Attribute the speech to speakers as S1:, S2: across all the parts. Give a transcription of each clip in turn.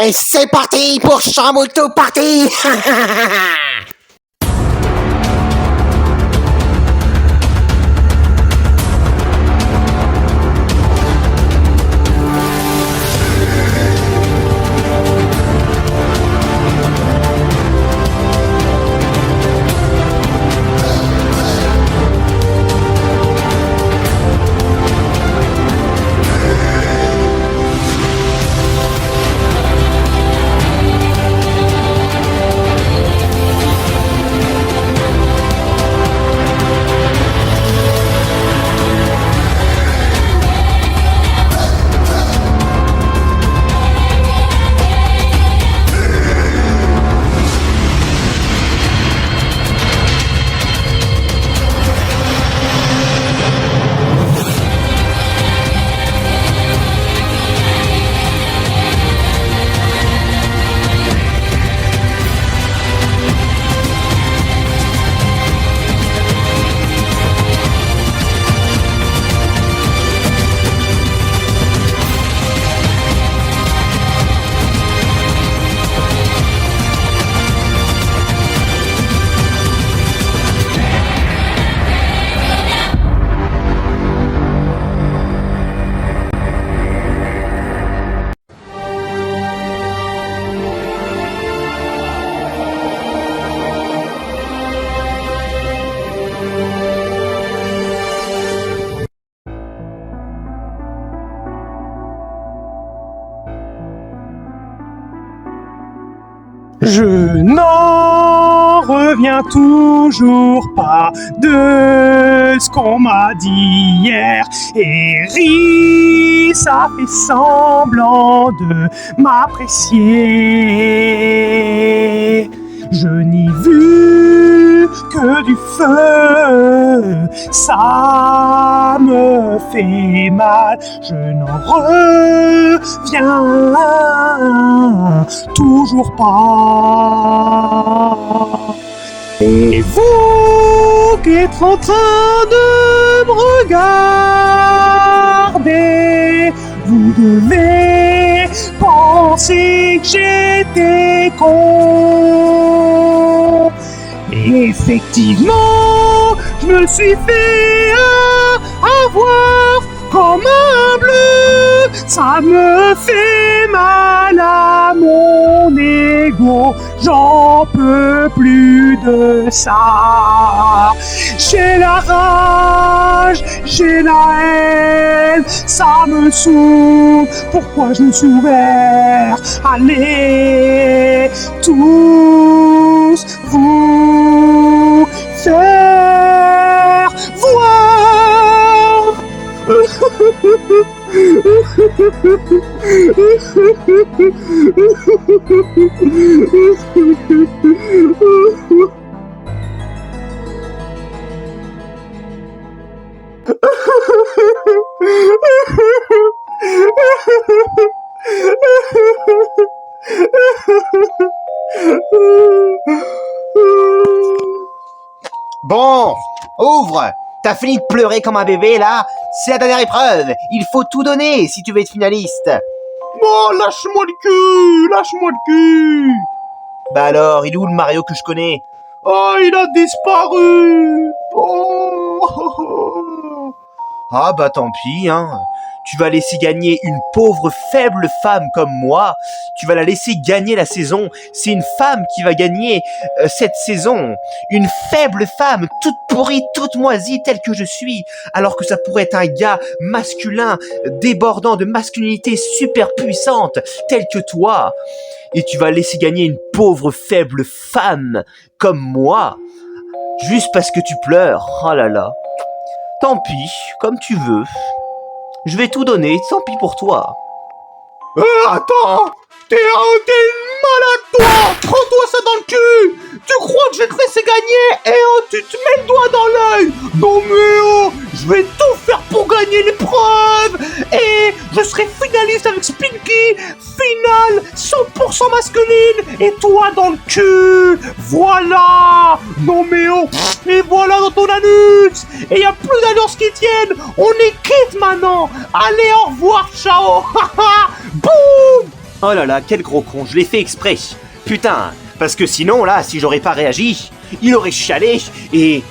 S1: Et c'est parti pour Chamboultou Party.
S2: Je n'en reviens toujours pas de ce qu'on m'a dit hier. Et ça fait semblant de m'apprécier. Je n'y vu que du feu, ça me fait mal. Je n'en reviens toujours pas. Et vous qui êtes en train de me regarder, vous devez penser que j'étais con. Et effectivement, je me suis fait avoir comme un bleu. Ça me fait mal à mon ego. J'en peux plus de ça. J'ai la rage, j'ai la haine, ça me saoule. Pourquoi je me suis ouvert? Allez, tous vous faire voir.
S1: Bon, ouvre. T'as fini de pleurer comme un bébé là? C'est la dernière épreuve. Il faut tout donner si tu veux être finaliste.
S2: Bon, lâche-moi le cul, lâche-moi le cul.
S1: Bah alors, il est où le Mario que je connais?
S2: Oh, il a disparu. Oh.
S1: Ah bah tant pis, hein. Tu vas laisser gagner une pauvre faible femme comme moi. Tu vas la laisser gagner la saison. C'est une femme qui va gagner cette saison. Une faible femme, toute pourrie, toute moisie, telle que je suis. Alors que ça pourrait être un gars masculin, débordant de masculinité super puissante, tel que toi. Et tu vas laisser gagner une pauvre faible femme comme moi. Juste parce que tu pleures. Oh là là. Tant pis, comme tu veux. Je vais tout donner, tant pis pour toi.
S2: Attends, t'es malade toi. Prends-toi ça dans le cul. Tu crois que je vais te laisser gagner et tu te mets le doigt dans l'œil. Non mais oh, je vais tout faire pour gagner l'épreuve. Et je serai finaliste avec Spinky. Finale 100% masculine. Et toi dans le cul. Voilà. Non mais oh. Et voilà dans ton anus. Et y a plus d'alliances qui tiennent. On est quitte maintenant. Allez, au revoir, ciao. Boum.
S1: Oh là là, quel gros con, je l'ai fait exprès. Putain, parce que sinon, là, si j'aurais pas réagi, il aurait chialé et...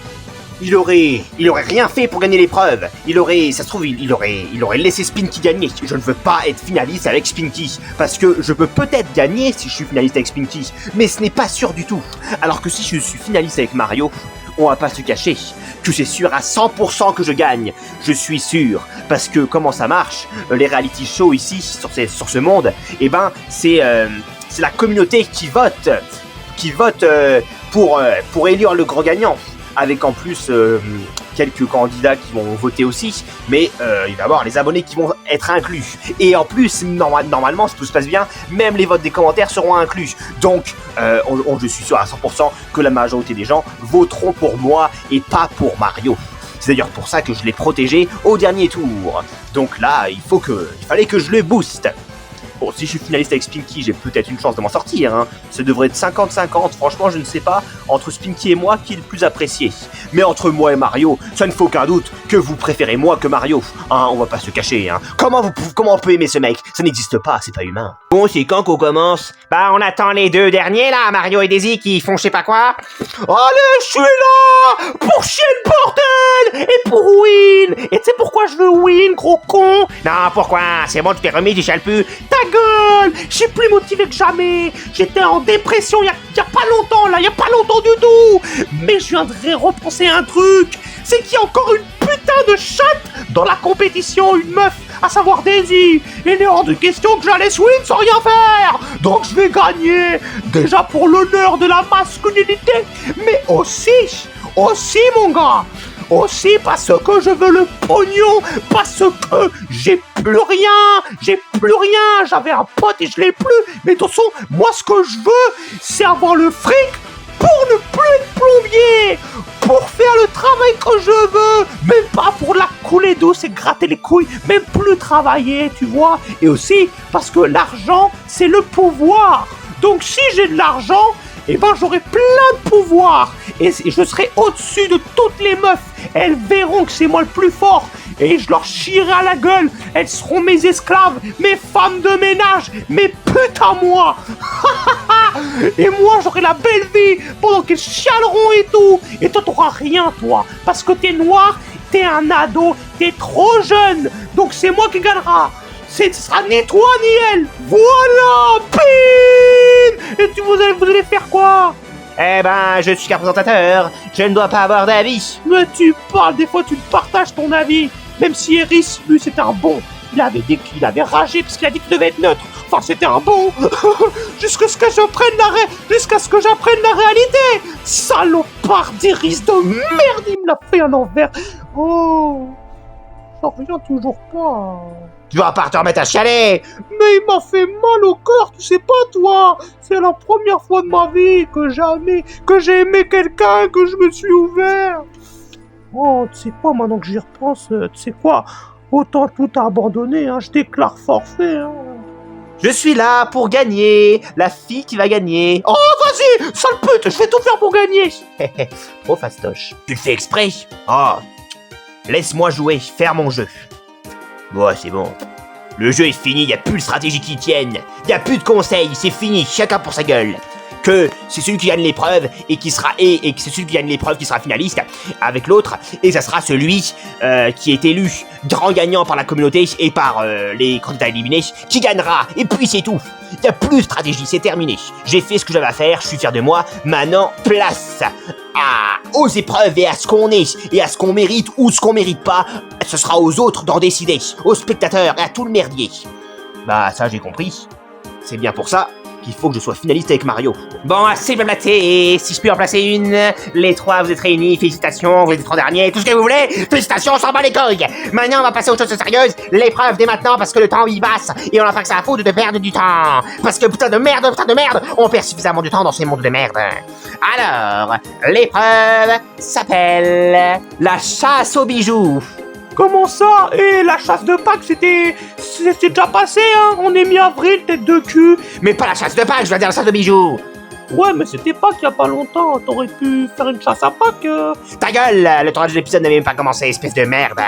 S1: Il aurait rien fait pour gagner l'épreuve. Ça se trouve, il aurait laissé Spinky gagner. Je ne veux pas être finaliste avec Spinky. Parce que je peux peut-être gagner si je suis finaliste avec Spinky. Mais ce n'est pas sûr du tout. Alors que si je suis finaliste avec Mario, on va pas se cacher que c'est sûr à 100% que je gagne. Je suis sûr. Parce que comment ça marche, les reality shows ici, sur ce monde, eh ben, c'est la communauté qui vote. Pour élire le grand gagnant. Avec en plus quelques candidats qui vont voter aussi, mais il va y avoir les abonnés qui vont être inclus. Et en plus, normalement, si tout se passe bien, même les votes des commentaires seront inclus. Donc, je suis sûr à 100% que la majorité des gens voteront pour moi et pas pour Mario. C'est d'ailleurs pour ça que je l'ai protégé au dernier tour. Donc là, il fallait que je le booste. Bon, si je suis finaliste avec Spinky, j'ai peut-être une chance de m'en sortir, hein. Ça devrait être 50-50, franchement, je ne sais pas, entre Spinky et moi, qui est le plus apprécié. Mais entre moi et Mario, ça ne fait aucun doute que vous préférez moi que Mario. Hein, on va pas se cacher, hein. Comment on peut aimer ce mec? Ça n'existe pas, c'est pas humain. Bon, c'est quand qu'on commence? Bah, on attend les deux derniers, là, Mario et Daisy, qui font je sais pas quoi. Allez, je suis là pour chier le bordel et pour win. Et tu sais pourquoi je veux win, gros con? Non, pourquoi? C'est bon, tu t'es remis, tu chiales plus. Ta gueule! Je suis plus motivé que jamais. J'étais en dépression il y a pas longtemps, là, il y a pas longtemps du tout. Mais je viendrais repenser un truc. C'est qu'il y a encore une putain de chatte dans la compétition, une meuf, à savoir Daisy. Il est hors de question que je la laisse win sans rien faire. Donc je vais gagner. Déjà pour l'honneur de la masculinité, mais aussi mon gars. Aussi parce que je veux le pognon, parce que j'ai plus rien, j'avais un pote et je l'ai plus, mais de toute façon, moi ce que je veux, c'est avoir le fric pour ne plus être plombier, pour faire le travail que je veux, même pas pour la couler douce et gratter les couilles, même plus travailler, tu vois, et aussi parce que l'argent, c'est le pouvoir, donc si j'ai de l'argent, eh ben j'aurai plein de pouvoir et je serai au-dessus de toutes les meufs. Elles verront que c'est moi le plus fort et je leur chierai à la gueule. Elles seront mes esclaves, mes femmes de ménage, mes putes à moi. Et moi j'aurai la belle vie pendant qu'elles chialeront et tout. Et toi t'auras rien toi, parce que t'es noir, t'es un ado, t'es trop jeune. Donc c'est moi qui gagnera. Ce sera ni toi ni elle. Voilà, pim. Et vous allez faire quoi? Eh ben, je suis qu'un présentateur. Je ne dois pas avoir d'avis. Mais tu parles, des fois tu partages ton avis. Même si Eris, lui, c'était un bon. Il avait ragé parce qu'il a dit qu'il devait être neutre. Enfin, c'était un bon. Jusqu'à ce que j'apprenne la réalité. Salopard d'Eris de merde, il me l'a fait à l'envers. Oh, j'en reviens toujours pas. Tu vas pas te remettre à chialer. Mais il m'a fait mal au corps, tu sais pas toi. C'est la première fois de ma vie que j'ai aimé quelqu'un, que je me suis ouvert. Oh, tu sais quoi, maintenant que j'y repense, tu sais quoi, autant tout abandonner, hein, je déclare forfait. Hein. Je suis là pour gagner, la fille qui va gagner. Oh, vas-y, sale pute, je vais tout faire pour gagner. Trop fastoche. Tu le fais exprès? Oh, laisse-moi jouer, faire mon jeu. Bon, c'est bon. Le jeu est fini, y a plus de stratégie qui tienne. Y a plus de conseils, c'est fini, chacun pour sa gueule. Que c'est celui qui gagne l'épreuve et qui sera et que c'est celui qui gagne l'épreuve qui sera finaliste avec l'autre, et ça sera celui qui est élu grand gagnant par la communauté et par les candidats éliminés qui gagnera. Et puis c'est tout. Y a plus de stratégie, c'est terminé. J'ai fait ce que j'avais à faire, je suis fier de moi. Maintenant, place aux épreuves et à ce qu'on est et à ce qu'on mérite ou ce qu'on mérite pas. Ce sera aux autres d'en décider, aux spectateurs et à tout le merdier. Bah ça j'ai compris. C'est bien pour ça qu'il faut que je sois finaliste avec Mario. Bon, assez blablaté, et si je puis en placer une, les trois vous êtes réunis, félicitations, vous êtes les trois derniers, tout ce que vous voulez, félicitations, on s'en bat les couilles. Maintenant on va passer aux choses sérieuses, l'épreuve dès maintenant parce que le temps il passe, et on a pas que ça à foutre de perdre du temps. Parce que putain de merde, on perd suffisamment de temps dans ces mondes de merde. Alors, l'épreuve s'appelle la chasse aux bijoux. Comment ça? Et la chasse de Pâques, c'était déjà passé, hein? On est mi-avril, tête de cul. Mais pas la chasse de Pâques, je veux dire la chasse de bijoux. Ouais, mais c'était Pâques il y a pas longtemps. T'aurais pu faire une chasse à Pâques. Ta gueule, le tournage de l'épisode n'avait même pas commencé, espèce de merde.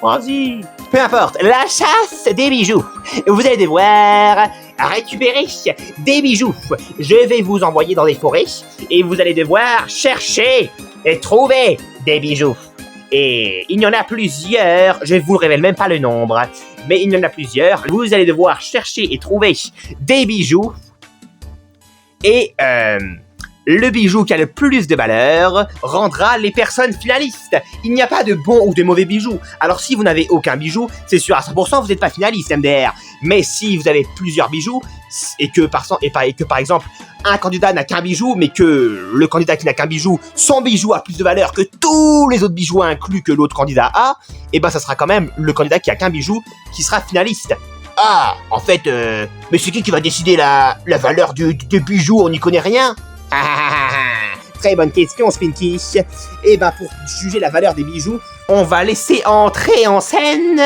S1: Vas-y. Peu importe, la chasse des bijoux. Vous allez devoir récupérer des bijoux. Je vais vous envoyer dans des forêts et vous allez devoir chercher et trouver des bijoux. Et il y en a plusieurs, je ne vous révèle même pas le nombre, mais il y en a plusieurs. Vous allez devoir chercher et trouver des bijoux. Et le bijou qui a le plus de valeur rendra les personnes finalistes. Il n'y a pas de bons ou de mauvais bijoux. Alors si vous n'avez aucun bijou, c'est sûr à 100% vous n'êtes pas finaliste MDR. Mais si vous avez plusieurs bijoux et que par exemple un candidat n'a qu'un bijou, mais que le candidat qui n'a qu'un bijou, son bijou a plus de valeur que tous les autres bijoux inclus que l'autre candidat a, et ben ça sera quand même le candidat qui a qu'un bijou qui sera finaliste. Ah, en fait, mais c'est qui va décider la valeur du bijou? On n'y connaît rien. Très bonne question, Spinky. Et ben pour juger la valeur des bijoux, on va laisser entrer en scène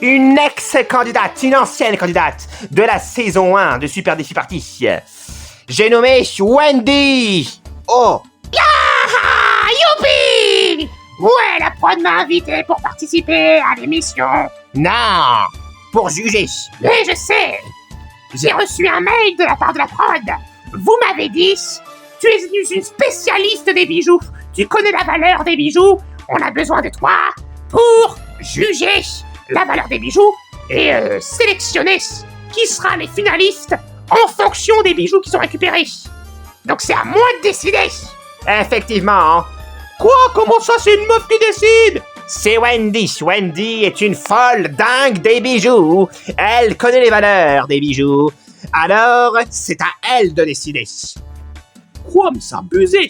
S1: une ex-candidate, une ancienne candidate de la saison 1 de Super Défi Party. J'ai nommé Wendy. Oh.
S3: Youpi! Ouais, la prod m'a invité pour participer à l'émission.
S1: Non, pour juger.
S3: Mais je sais. J'ai reçu un mail de la part de la prod. Vous m'avez dit, tu es une spécialiste des bijoux. Tu connais la valeur des bijoux. On a besoin de toi pour juger la valeur des bijoux et sélectionner qui sera les finalistes en fonction des bijoux qui sont récupérés. Donc c'est à moi de décider.
S1: Effectivement.
S2: Quoi? Comment ça, c'est une meuf qui décide?
S1: C'est Wendy. Wendy est une folle dingue des bijoux. Elle connaît les valeurs des bijoux. Alors, c'est à elle de décider.
S2: Quoi? Mais ça a buzzé.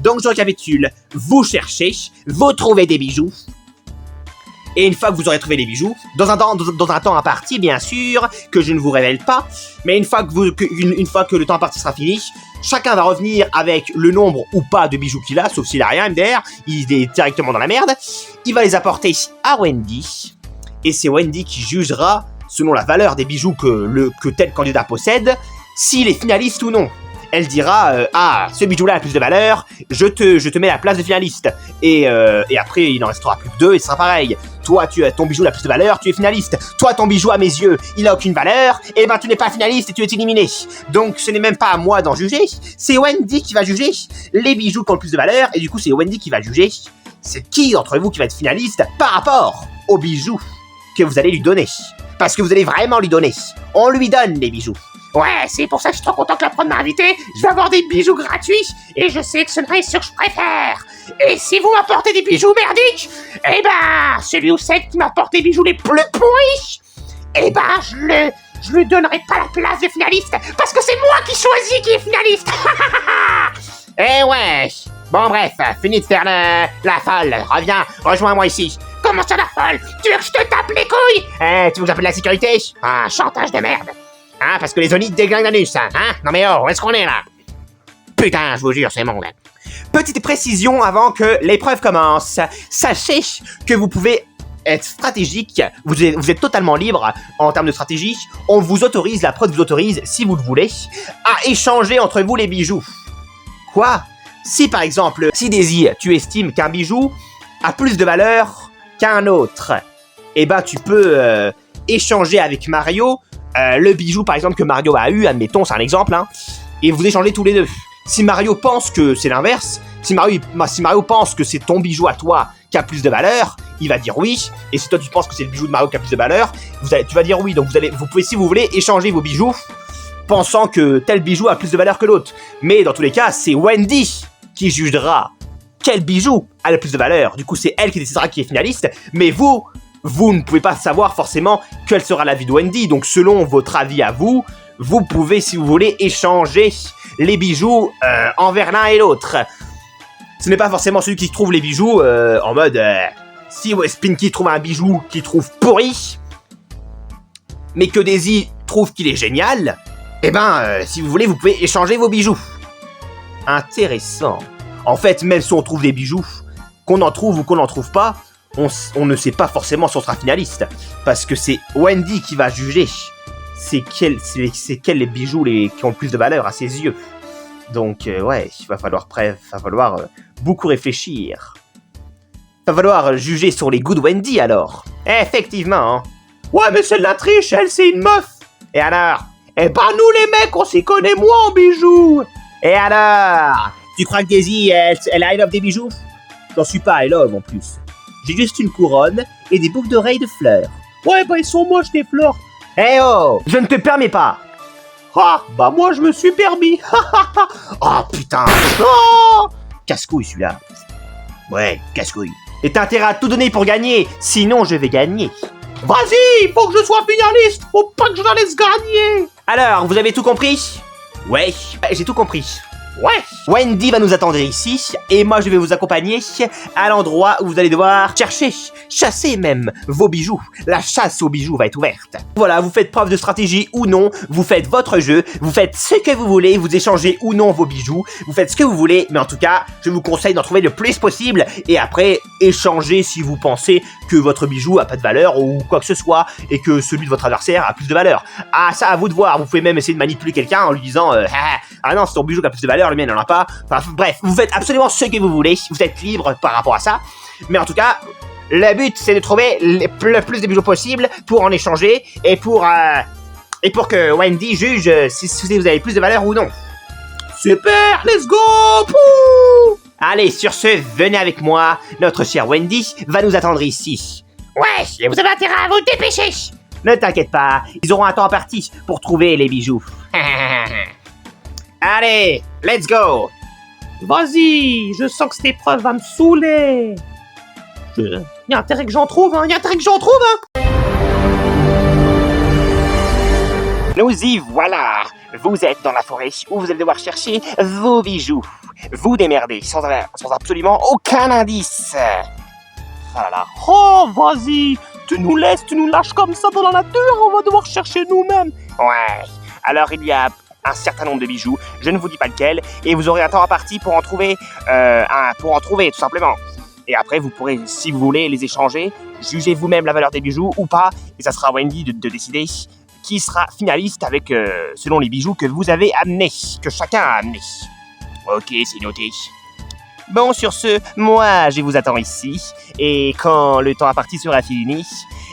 S1: Donc, je récapitule. Vous cherchez, vous trouvez des bijoux. Et une fois que vous aurez trouvé les bijoux, dans un temps imparti, bien sûr, que je ne vous révèle pas, mais une fois que le temps imparti sera fini, chacun va revenir avec le nombre ou pas de bijoux qu'il a, sauf s'il a rien MDR, il est directement dans la merde. Il va les apporter à Wendy, et c'est Wendy qui jugera, selon la valeur des bijoux que tel candidat possède, s'il est finaliste ou non. Elle dira ah, ce bijou-là a plus de valeur, je te mets la place de finaliste. Et après, il en restera plus que deux et ce sera pareil. Toi, ton bijou a plus de valeur, tu es finaliste. Toi, ton bijou à mes yeux, il a aucune valeur, et ben tu n'es pas finaliste et tu es éliminé. Donc ce n'est même pas à moi d'en juger, c'est Wendy qui va juger les bijoux qui ont le plus de valeur, et du coup c'est Wendy qui va juger c'est qui d'entre vous qui va être finaliste par rapport aux bijoux que vous allez lui donner. Parce que vous allez vraiment lui donner. On lui donne les bijoux.
S3: Ouais, c'est pour ça que je suis trop content que la prod m'a invité. Je vais avoir des bijoux gratuits et je sélectionnerai ceux que je préfère. Et si vous m'apportez des bijoux merdiques, eh ben, celui ou celle qui m'apporte des bijoux les plus pourris, eh ben, je lui donnerai pas la place de finaliste parce que c'est moi qui choisis qui est finaliste.
S1: Eh ouais. Bon bref, fini de faire la folle. Reviens, rejoins-moi ici.
S3: Comment ça la folle? Tu veux que je te tape les couilles?
S1: Tu veux que j'appelle la sécurité?
S3: Ah, chantage de merde.
S1: Hein, parce que les Zonites déglinguent l'anus, hein? Non mais oh, où est-ce qu'on est là? Putain, je vous jure, c'est mon gars. Petite précision avant que l'épreuve commence. Sachez que vous pouvez être stratégique, vous êtes totalement libre en termes de stratégie. On vous autorise, la prod vous autorise, si vous le voulez, à échanger entre vous les bijoux. Quoi? Si par exemple, si Daisy, tu estimes qu'un bijou a plus de valeur qu'un autre, eh ben tu peux échanger avec Mario le bijou par exemple que Mario a eu, admettons, c'est un exemple, hein, et vous échangez tous les deux. Si Mario pense que c'est l'inverse, si Mario pense que c'est ton bijou à toi qui a plus de valeur, il va dire oui, et si toi tu penses que c'est le bijou de Mario qui a plus de valeur, tu vas dire oui. Donc vous pouvez, si vous voulez, échanger vos bijoux, pensant que tel bijou a plus de valeur que l'autre. Mais dans tous les cas, c'est Wendy qui jugera quel bijou a le plus de valeur. Du coup, c'est elle qui décidera qui est finaliste, mais vous ne pouvez pas savoir forcément quel sera l'avis de Wendy. Donc selon votre avis à vous, vous pouvez, si vous voulez, échanger les bijoux envers l'un et l'autre. Ce n'est pas forcément celui qui trouve les bijoux en mode si Spinky trouve un bijou qu'il trouve pourri, mais que Daisy trouve qu'il est génial, eh ben, si vous voulez, vous pouvez échanger vos bijoux. Intéressant. En fait, même si on trouve des bijoux, qu'on en trouve ou qu'on n'en trouve pas, on ne sait pas forcément si on sera finaliste. Parce que c'est Wendy qui va juger c'est quels les bijoux qui ont le plus de valeur à ses yeux. Donc, ouais, il va falloir beaucoup réfléchir. Va falloir juger sur les goûts de Wendy, alors. Effectivement.
S2: Ouais, mais c'est de la triche, elle, c'est une meuf.
S1: Et alors,
S2: Eh ben nous les mecs, on s'y connaît moins en bijoux.
S1: Et alors? Tu crois que Daisy, elle I love des bijoux? J'en suis pas I love en plus. J'ai juste une couronne et des boucles d'oreilles de fleurs.
S2: Ouais, bah ils sont moches tes fleurs.
S1: Eh oh! Je ne te permets pas!
S2: Ah, bah moi je me suis permis.
S1: Oh putain!
S2: Oh,
S1: Casse-couille celui-là. Ouais, casse-couille. Et t'as intérêt à tout donner pour gagner, sinon je vais gagner.
S2: vas-y, faut que je sois finaliste. Faut pas que je la laisse gagner.
S1: Alors, vous avez tout compris? Ouais, j'ai tout compris.
S2: Ouais.
S1: Wendy va nous attendre ici, et moi je vais vous accompagner à l'endroit où vous allez devoir chercher, chasser même, vos bijoux. La chasse aux bijoux va être ouverte. Voilà, vous faites preuve de stratégie ou non, vous faites votre jeu, vous faites ce que vous voulez, vous échangez ou non vos bijoux, vous faites ce que vous voulez, mais en tout cas, je vous conseille d'en trouver le plus possible, et après, échangez si vous pensez que votre bijou a pas de valeur ou quoi que ce soit, et que celui de votre adversaire a plus de valeur. Ah, ça à vous de voir, vous pouvez même essayer de manipuler quelqu'un en lui disant ah non, c'est ton bijou qui a plus de valeur, le mien n'en a pas. Enfin, bref, vous faites absolument ce que vous voulez, vous êtes libre par rapport à ça. Mais en tout cas, le but c'est de trouver le plus de bijoux possible pour en échanger et pour que Wendy juge si vous avez plus de valeur ou non.
S2: Super, let's go. Pouh.
S1: Allez, sur ce, venez avec moi, notre chère Wendy va nous attendre ici.
S3: Ouais, et vous avez intérêt à vous dépêcher.
S1: Ne t'inquiète pas, ils auront un temps imparti pour trouver les bijoux. Allez, let's go.
S2: Vas-y, je sens que cette épreuve va me saouler. Y a intérêt que j'en trouve, hein.
S1: Nous y voilà. Vous êtes dans la forêt où vous allez devoir chercher vos bijoux. Vous démerdez sans absolument aucun indice.
S2: Ah là là. Oh, vas-y, tu nous lâches comme ça dans la nature, on va devoir chercher nous-mêmes.
S1: Ouais. Alors il y a un certain nombre de bijoux, je ne vous dis pas lequel, et vous aurez un temps imparti pour en trouver tout simplement. Et après vous pourrez, si vous voulez, les échanger, jugez vous-même la valeur des bijoux ou pas, et ça sera à Wendy de décider qui sera finaliste avec selon les bijoux que vous avez amenés, que chacun a amenés. Ok, c'est noté. Bon, sur ce, moi, je vous attends ici, et quand le temps imparti sera fini,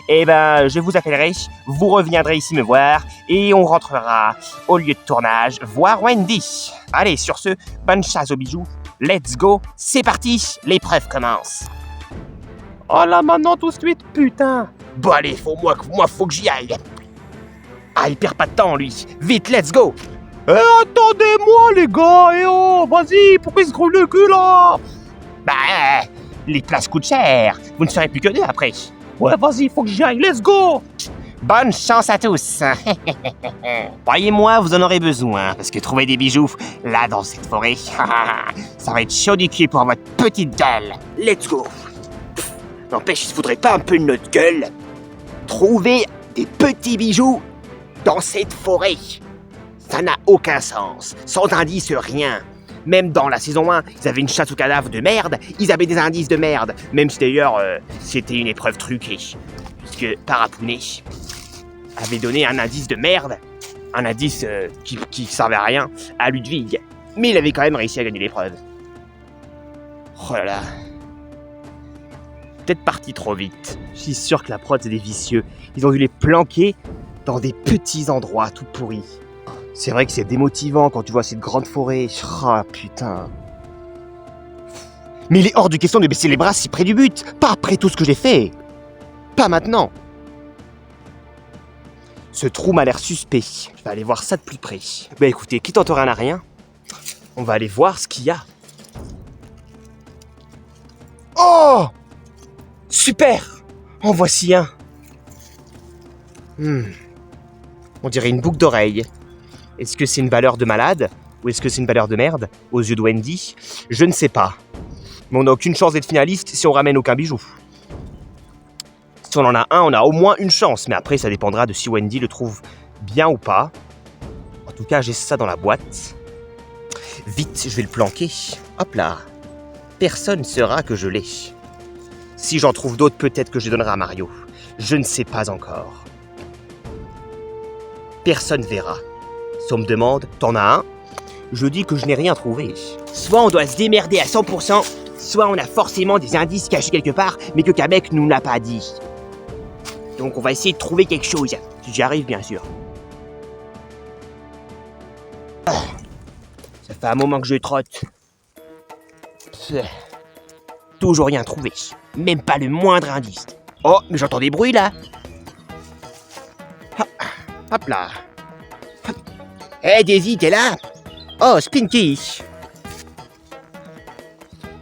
S1: eh ben, je vous appellerai, vous reviendrez ici me voir, et on rentrera au lieu de tournage voir Wendy. Allez, sur ce, bonne chasse aux bijoux, let's go, c'est parti, l'épreuve commence.
S2: Oh là, maintenant tout de suite, putain.
S1: Bon allez, moi faut que j'y aille. Ah, il perd pas de temps, lui, vite, let's go.
S2: Eh, attendez-moi, les gars, eh oh, vas-y, pourquoi il se grouille le cul, là?
S1: Bah, les places coûtent cher, vous ne serez plus que deux après.
S2: Ouais, vas-y, faut que j'y aille, let's go.
S1: Bonne chance à tous. Croyez-moi, vous en aurez besoin, parce que trouver des bijoux, là, dans cette forêt, ça va être chaud du cul pour votre petite gueule. Let's go. N'empêche, il se faudrait pas un peu de notre gueule. Trouver des petits bijoux dans cette forêt. Ça n'a aucun sens. Sans indice, rien. Même dans la saison 1, ils avaient une chasse aux cadavres de merde, ils avaient des indices de merde. Même si d'ailleurs, c'était une épreuve truquée. Puisque Parapounet avait donné un indice de merde, un indice qui servait à rien, à Ludwig. Mais il avait quand même réussi à gagner l'épreuve. Oh là là. Peut-être parti trop vite. Je suis sûr que la prod, c'est des vicieux. Ils ont dû les planquer dans des petits endroits tout pourris. C'est vrai que c'est démotivant quand tu vois cette grande forêt. Ah putain. Mais il est hors de question de baisser les bras si près du but. Pas après tout ce que j'ai fait. Pas maintenant. Ce trou m'a l'air suspect. Je vais aller voir ça de plus près. Bah écoutez, qui tentera à rien, on va aller voir ce qu'il y a. Oh! Super! En voici un. On dirait une boucle d'oreille. Est-ce que c'est une valeur de malade? Ou est-ce que c'est une valeur de merde? Aux yeux de Wendy? Je ne sais pas. Mais on n'a aucune chance d'être finaliste si on ramène aucun bijou. Si on en a un, on a au moins une chance. Mais après, ça dépendra de si Wendy le trouve bien ou pas. En tout cas, j'ai ça dans la boîte. Vite, je vais le planquer. Hop là. Personne ne saura que je l'ai. Si j'en trouve d'autres, peut-être que je les donnerai à Mario. Je ne sais pas encore. Personne verra. Si on me demande, t'en as un? Je dis que je n'ai rien trouvé. Soit on doit se démerder à 100%, soit on a forcément des indices cachés quelque part, mais que Kamek nous l'a pas dit. Donc on va essayer de trouver quelque chose. Si j'y arrive, bien sûr.
S4: Ça fait un moment que je trotte. Toujours rien trouvé. Même pas le moindre indice. Oh, mais j'entends des bruits là. Hop là. Hé Daisy, t'es là? Oh, Spinky.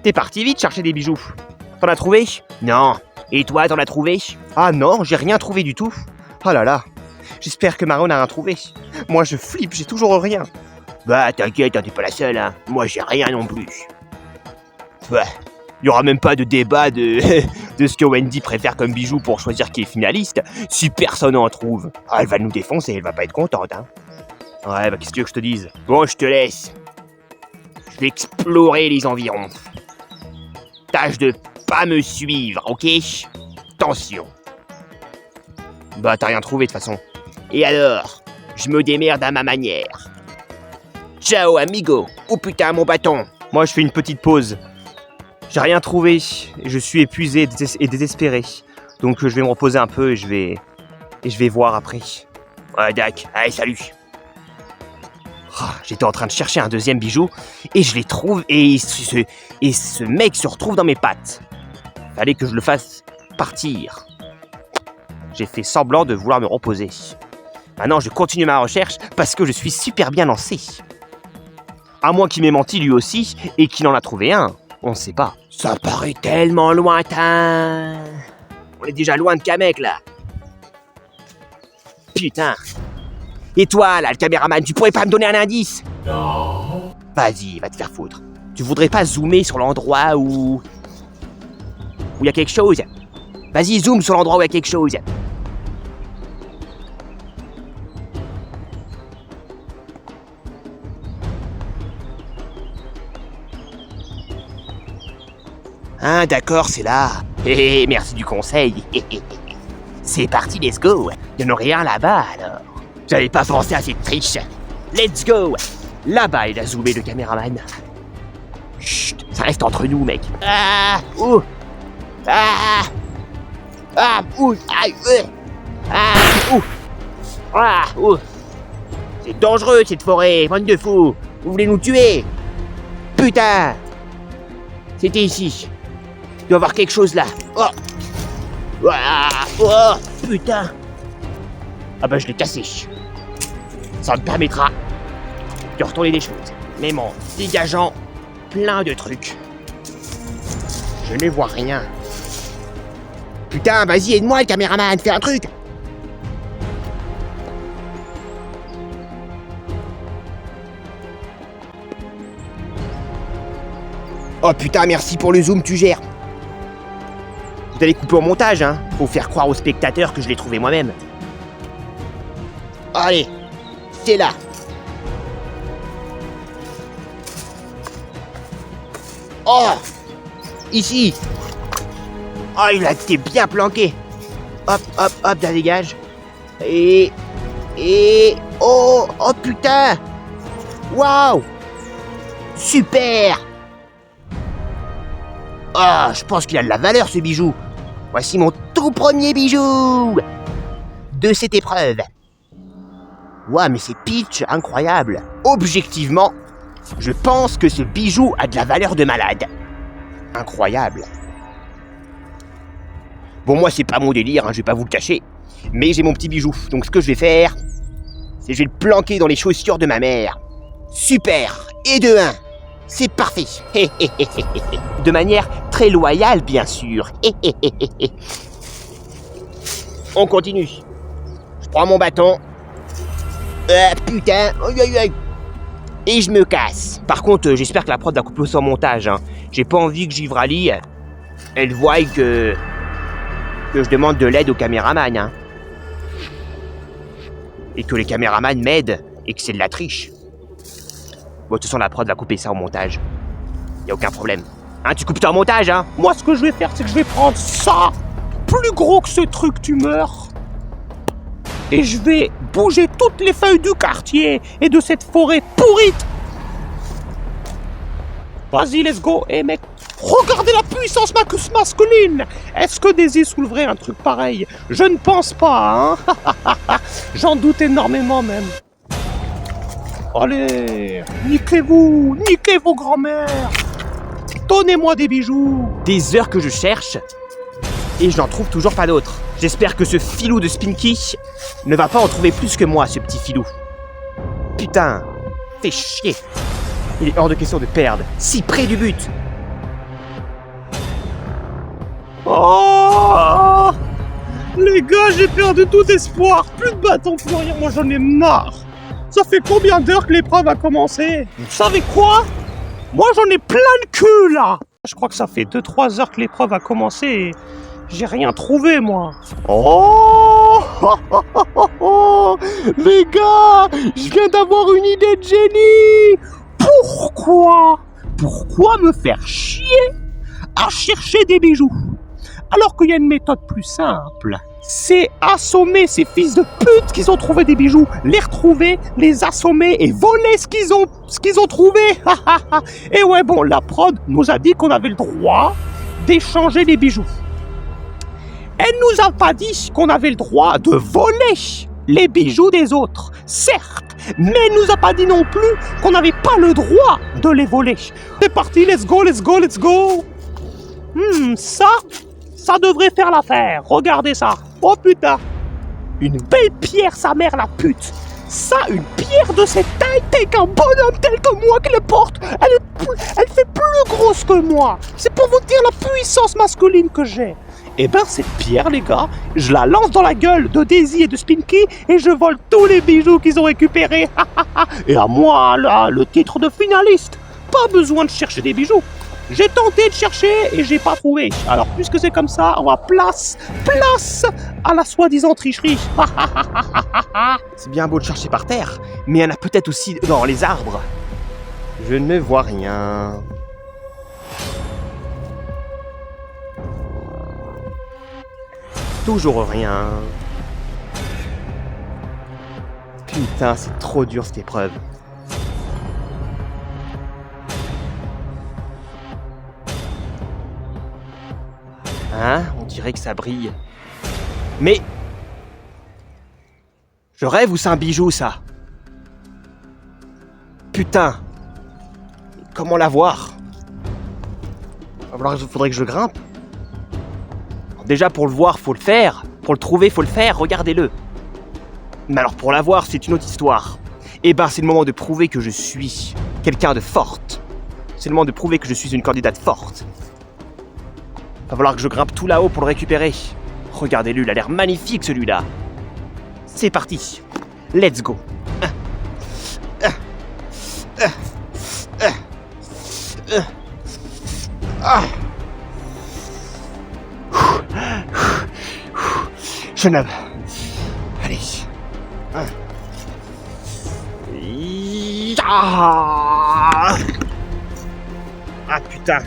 S4: T'es parti vite chercher des bijoux. T'en as trouvé? Non. Et toi, t'en as trouvé? Ah non, j'ai rien trouvé du tout. Oh là là. J'espère que Maro n'a rien trouvé. Moi je flippe, j'ai toujours rien. Bah t'inquiète, t'es pas la seule, hein. Moi j'ai rien non plus. Ouais. Il y aura même pas de débat de ce que Wendy préfère comme bijou pour choisir qui est finaliste. Si personne en trouve, elle va nous défoncer, elle va pas être contente, hein. Ouais, bah qu'est-ce que tu veux que je te dise? Bon, je te laisse. Je vais explorer les environs. Tâche de pas me suivre, ok? Attention. Bah t'as rien trouvé de toute façon. Et alors? Je me démerde à ma manière. Ciao amigo. Oh putain mon bâton. Moi je fais une petite pause. J'ai rien trouvé. Je suis épuisé et désespéré. Donc je vais me reposer un peu et je vais voir après. Ouais Dak, allez salut. Oh, j'étais en train de chercher un deuxième bijou et je les trouve et ce mec se retrouve dans mes pattes. Fallait que je le fasse partir. J'ai fait semblant de vouloir me reposer. Maintenant je continue ma recherche parce que je suis super bien lancé. À moins qu'il m'ait menti lui aussi et qu'il en a trouvé un. On ne sait pas. Ça paraît tellement lointain. On est déjà loin de Kamek là. Putain. Et toi là, le caméraman, tu pourrais pas me donner un indice? Non. Vas-y, va te faire foutre. Tu voudrais pas zoomer sur l'endroit où il y a quelque chose? Vas-y, zoom sur l'endroit où il y a quelque chose. Hein, d'accord, c'est là. Hé, merci du conseil. C'est parti, let's go. Il y en aurait un là-bas, alors. J'avais pas pensé à cette triche. Let's go. Là-bas, il a zoomé le caméraman. Chut, ça reste entre nous, mec. Ah, ouh. Ah, ah, ouh, aïe, ah, ouh. Ah, ouh. C'est dangereux, cette forêt, bande de fous. Vous voulez nous tuer? Putain. C'était ici. Il doit y avoir quelque chose là. Oh. Ah, oh, putain. Ah bah je l'ai cassé. Ça me permettra de retourner des choses. Mais en dégageant plein de trucs. Je ne vois rien. Putain, vas-y, aide-moi le caméraman, fais un truc. Oh putain, merci pour le zoom, tu gères. Vous allez couper au montage, hein. Faut faire croire aux spectateurs que je l'ai trouvé moi-même. Allez, c'est là. Oh, ici. Oh, il a été bien planqué. Hop, hop, hop, ça dégage. Et... Oh, oh putain. Waouh. Super. Ah, je pense qu'il a de la valeur ce bijou. Voici mon tout premier bijou de cette épreuve. Ouah, mais c'est pitch incroyable. Objectivement, je pense que ce bijou a de la valeur de malade. Incroyable. Bon, moi, c'est pas mon délire, hein, je vais pas vous le cacher. Mais j'ai mon petit bijou. Donc, ce que je vais faire, c'est que je vais le planquer dans les chaussures de ma mère. Super. Et de 1. C'est parfait. De manière très loyale, bien sûr. On continue. Je prends mon bâton. Putain. Et je me casse. Par contre, j'espère que la prod va couper ça en montage. Hein. J'ai pas envie que Givrali, elle voie que je demande de l'aide au caméraman. Hein. Et que les caméramans m'aident et que c'est de la triche. Bon, de toute façon, la prod va couper ça au montage. Y'a aucun problème. Hein, tu coupes ça au montage, hein?
S2: Moi, ce que je vais faire, c'est que je vais prendre ça, plus gros que ce truc, tu meurs. Et je vais bouger toutes les feuilles du quartier et de cette forêt pourrite. Vas-y, let's go. Eh mec, regardez la puissance masculine. Est-ce que Daisy souleverait un truc pareil? Je ne pense pas, hein. J'en doute énormément même. Allez, niquez-vous, niquez vos grands-mères. Donnez-moi des bijoux.
S4: Des heures que je cherche et je n'en trouve toujours pas d'autres. J'espère que ce filou de Spinky ne va pas en trouver plus que moi, ce petit filou. Putain, fais chier. Il est hors de question de perdre, si près du but.
S2: Oh, les gars, j'ai perdu tout espoir. Plus de bâton, plus rien. Moi, j'en ai marre. Ça fait combien d'heures que l'épreuve a commencé? Vous savez quoi? Moi, j'en ai plein le cul, là. Je crois que ça fait 2-3 heures que l'épreuve a commencé et j'ai rien trouvé, moi. Oh, les gars, je viens d'avoir une idée de génie. Pourquoi me faire chier à chercher des bijoux alors qu'il y a une méthode plus simple? C'est assommer ces fils de pute qui ont trouvé des bijoux, les retrouver, les assommer et voler ce qu'ils ont trouvé. Et ouais, bon, la prod nous a dit qu'on avait le droit d'échanger les bijoux. Elle nous a pas dit qu'on avait le droit de voler les bijoux des autres, certes, mais elle nous a pas dit non plus qu'on n'avait pas le droit de les voler. C'est parti, let's go. Ça devrait faire l'affaire, regardez ça. Oh putain, une belle pierre, sa mère la pute. Ça, une pierre de cette taille, tel qu'un bonhomme tel que moi qui le porte, elle fait plus grosse que moi. C'est pour vous dire la puissance masculine que j'ai. Et ben cette pierre, les gars, je la lance dans la gueule de Daisy et de Spinky et je vole tous les bijoux qu'ils ont récupérés. Et à moi, là, le titre de finaliste. Pas besoin de chercher des bijoux. J'ai tenté de chercher et j'ai pas trouvé. Alors puisque c'est comme ça, on va place à la soi-disant tricherie.
S4: C'est bien beau de chercher par terre, mais il y en a peut-être aussi dans les arbres. Je ne vois rien. Toujours rien. Putain, c'est trop dur cette épreuve. Hein? On dirait que ça brille. Mais... je rêve ou c'est un bijou, ça? Putain! Comment l'avoir? Faudrait que je grimpe. Alors déjà, pour le voir, faut le faire. Pour le trouver, faut le faire. Regardez-le. Mais alors, pour l'avoir, c'est une autre histoire. Eh ben, c'est le moment de prouver que je suis quelqu'un de forte. C'est le moment de prouver que je suis une candidate forte. Va falloir que je grimpe tout là-haut pour le récupérer. Regardez-le, il a l'air magnifique celui-là. C'est parti. Let's go. Jeune homme. Allez. Ah putain.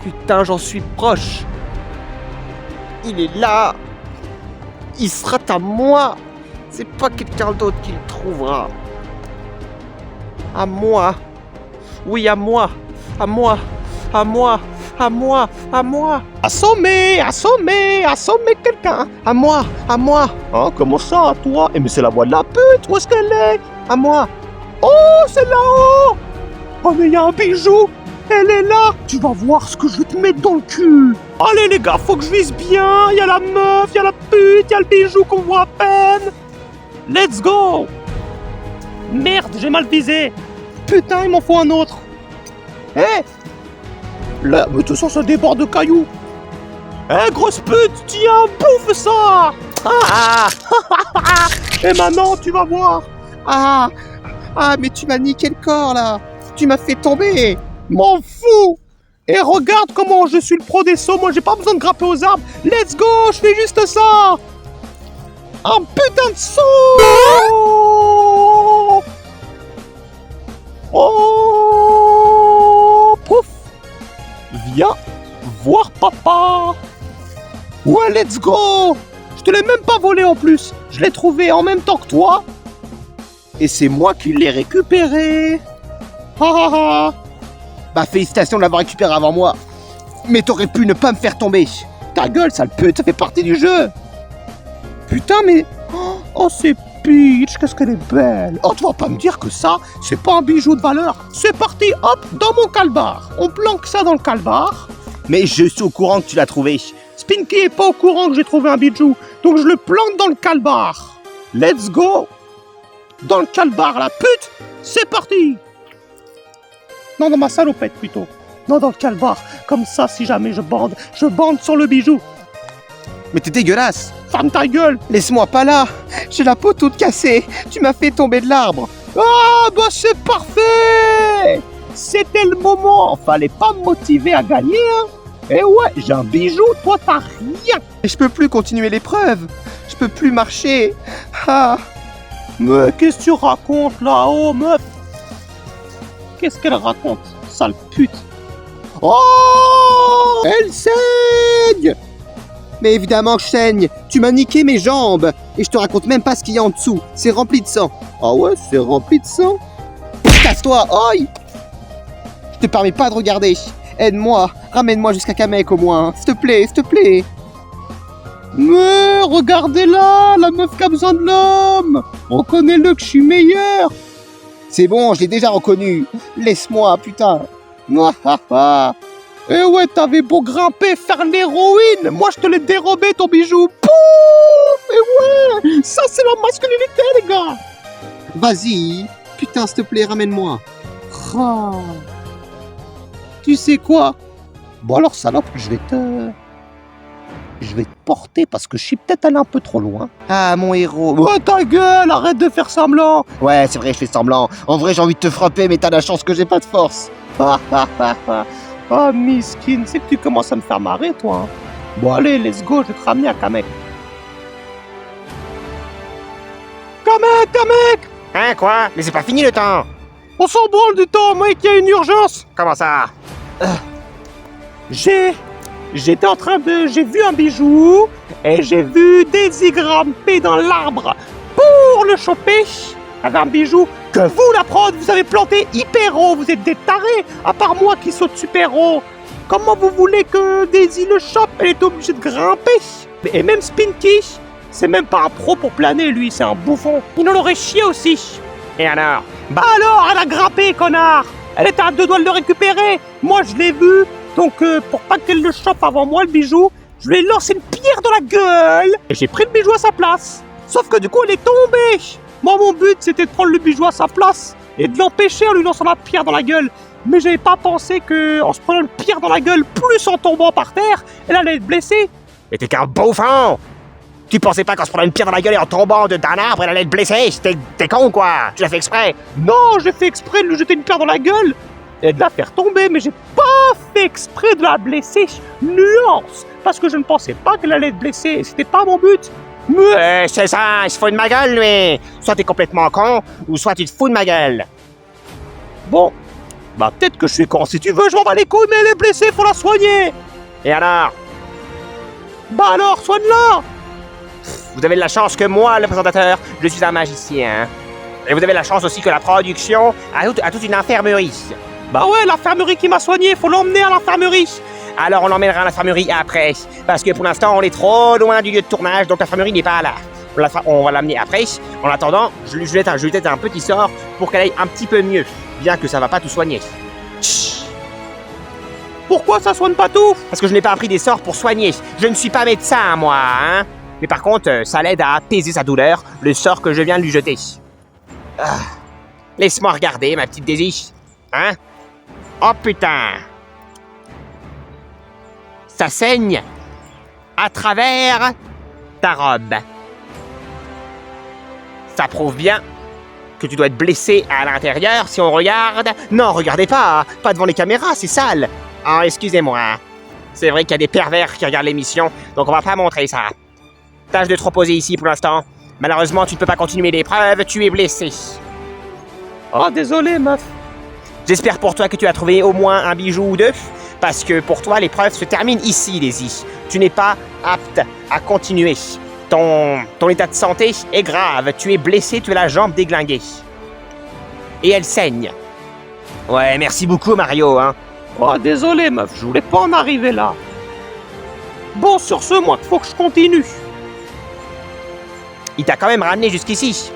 S4: Putain, j'en suis proche. Il est là. Il sera à moi. C'est pas quelqu'un d'autre qui le trouvera. À moi. Oui, à moi. À moi. À moi. À moi. À moi.
S2: Assommer quelqu'un.
S4: À moi. À moi.
S2: Hein, comment ça, à toi? Eh mais c'est la voix de la pute, où est-ce qu'elle est?
S4: À moi.
S2: Oh, c'est là-haut. Oh mais il y a un bijou. Elle est là. Tu vas voir ce que je vais te mettre dans le cul. Allez les gars, faut que je vise bien. Il y a la meuf, il y a la pute, il y a le bijou qu'on voit à peine. Let's go. Merde, j'ai mal visé. Putain, il m'en faut un autre. Eh, là, mais tout ça, ça déborde de cailloux. Eh, grosse pute, tiens, bouffe ça. Et maintenant, tu vas voir.
S4: Ah, mais tu m'as niqué le corps, là. Tu m'as fait tomber.
S2: M'en fous. Et regarde comment je suis le pro des sauts. Moi, j'ai pas besoin de grimper aux arbres. Let's go, je fais juste ça. Un putain de saut. Oh, pouf. Viens voir papa. Ouais, let's go. Je te l'ai même pas volé en plus. Je l'ai trouvé en même temps que toi. Et c'est moi qui l'ai récupéré.
S4: Bah félicitations de l'avoir récupéré avant moi. Mais t'aurais pu ne pas me faire tomber.
S2: ta gueule, sale pute, ça fait partie du jeu. Putain, mais... Oh, c'est Peach, qu'est-ce qu'elle est belle. Oh, tu vas pas me dire que ça, c'est pas un bijou de valeur. C'est parti, hop, dans mon calbar. On planque ça dans le calbar.
S4: Mais je suis au courant que tu l'as trouvé.
S2: Spinky est pas au courant que j'ai trouvé un bijou, donc je le plante dans le calbar. Let's go. Dans le calbar, la pute. C'est parti. Non, dans ma salopette plutôt. Non, dans le calbar. Comme ça, si jamais je bande sur le bijou.
S4: Mais t'es dégueulasse.
S2: Ferme ta gueule.
S4: Laisse-moi pas là. J'ai la peau toute cassée. Tu m'as fait tomber de l'arbre.
S2: Ah, bah c'est parfait. C'était le moment. Fallait pas me motiver à gagner, hein. Eh ouais, j'ai un bijou, toi t'as rien.
S4: Et je peux plus continuer l'épreuve. Je peux plus marcher. Ah.
S2: Mais qu'est-ce que tu racontes là-haut, meuf? Qu'est-ce qu'elle raconte, sale pute? Oh, elle saigne.
S4: Mais évidemment que je saigne. Tu m'as niqué mes jambes. Et je te raconte même pas ce qu'il y a en dessous. C'est rempli de sang.
S2: Ah ouais, c'est rempli de sang.
S4: Casse-toi, oi. Je te permets pas de regarder. Aide-moi. Ramène-moi jusqu'à Kamek au moins. S'il te plaît, s'il te plaît.
S2: Mais regardez-la, la meuf qui a besoin de l'homme. Reconnais-le que je suis meilleur.
S4: C'est bon, je l'ai déjà reconnu. Laisse-moi, putain.
S2: Eh ouais, t'avais beau grimper, faire l'héroïne. Moi, je te l'ai dérobé, ton bijou. Pouf. Eh ouais, ça, c'est la masculinité, les gars.
S4: Vas-y. Putain, s'il te plaît, ramène-moi.
S2: Oh. Tu sais quoi? Bon alors, salope, je vais te porter parce que je suis peut-être allé un peu trop loin.
S4: Ah, mon héros.
S2: Oh, ta gueule, arrête de faire semblant.
S4: Ouais, c'est vrai, je fais semblant. En vrai, j'ai envie de te frapper, mais t'as la chance que j'ai pas de force.
S2: Ah, miskin, c'est que tu commences à me faire marrer, toi. Hein. Bon, allez, let's go, je vais te ramener à Kamek. Kamek!
S3: Hein, quoi? Mais c'est pas fini le temps!
S2: On s'en branle du temps, mec, il y a une urgence.
S3: Comment ça?
S2: J'ai vu un bijou et j'ai vu Daisy grimper dans l'arbre pour le choper. Avec un bijou que vous, la prod, vous avez planté hyper haut. Vous êtes des tarés, à part moi qui saute super haut. Comment vous voulez que Daisy le chope? Elle est obligée de grimper. Et même Spinky, c'est même pas un pro pour planer, lui, c'est un bouffon. Il en aurait chié aussi.
S3: Et alors?
S2: Bah alors, elle a grimpé, connard. Elle était à deux doigts de le récupérer. Moi, je l'ai vu. Donc, pour pas qu'elle le chope avant moi, le bijou, je lui ai lancé une pierre dans la gueule. Et j'ai pris le bijou à sa place. Sauf que du coup, elle est tombée. Moi, mon but, c'était de prendre le bijou à sa place et de l'empêcher en lui lançant la pierre dans la gueule. Mais j'avais pas pensé qu'en se prenant une pierre dans la gueule, plus en tombant par terre, elle allait être blessée.
S3: Mais t'es qu'un bouffon! Tu pensais pas qu'en se prenant une pierre dans la gueule et en tombant d'un arbre, elle allait être blessée? T'es con, quoi? Tu l'as fait exprès?
S2: Non, j'ai fait exprès de lui jeter une pierre dans la gueule et de la faire tomber, mais j'ai pas fait exprès de la blesser. Nuance, parce que je ne pensais pas qu'elle allait être blessée. C'était pas mon but.
S3: C'est ça, il se fout de ma gueule, lui! Soit t'es complètement con, ou soit tu te fous de ma gueule.
S2: Bon, bah peut-être que je suis con. Si tu veux, je m'en bats les couilles, mais elle est blessée, faut la soigner.
S3: Et alors?
S2: Bah alors, soigne-la.
S3: Vous avez de la chance que moi, le présentateur, je suis un magicien. Et vous avez la chance aussi que la production a toute une infirmerie.
S2: Bah ouais, l'infirmerie qui m'a soigné, faut l'emmener à l'infirmerie.
S3: Alors on l'emmènera à l'infirmerie après, parce que pour l'instant on est trop loin du lieu de tournage, donc l'infirmerie n'est pas là. On va l'amener après. En attendant, je lui tête un petit sort pour qu'elle aille un petit peu mieux, bien que ça va pas tout soigner. Chut.
S2: Pourquoi ça soigne pas tout?
S3: Parce que je n'ai pas appris des sorts pour soigner. Je ne suis pas médecin, moi, hein. Mais par contre, ça l'aide à apaiser sa douleur, le sort que je viens de lui jeter. Ah. Laisse-moi regarder, ma petite Daisy. Hein? Oh putain! Ça saigne à travers ta robe. Ça prouve bien que tu dois être blessé à l'intérieur si on regarde. Non, regardez pas devant les caméras, c'est sale. Oh, excusez-moi. C'est vrai qu'il y a des pervers qui regardent l'émission, donc on va pas montrer ça. Tâche de te reposer ici pour l'instant. Malheureusement, tu ne peux pas continuer l'épreuve, tu es blessé.
S2: Oh, désolé, meuf.
S3: J'espère pour toi que tu as trouvé au moins un bijou ou deux, parce que pour toi, l'épreuve se termine ici, Daisy. Tu n'es pas apte à continuer. Ton état de santé est grave, tu es blessé, tu as la jambe déglinguée. Et elle saigne. Ouais, merci beaucoup, Mario, hein.
S2: Oh, désolé, meuf, je voulais pas en arriver là. Bon, sur ce, moi, faut que je continue.
S4: Il t'a quand même ramené jusqu'ici.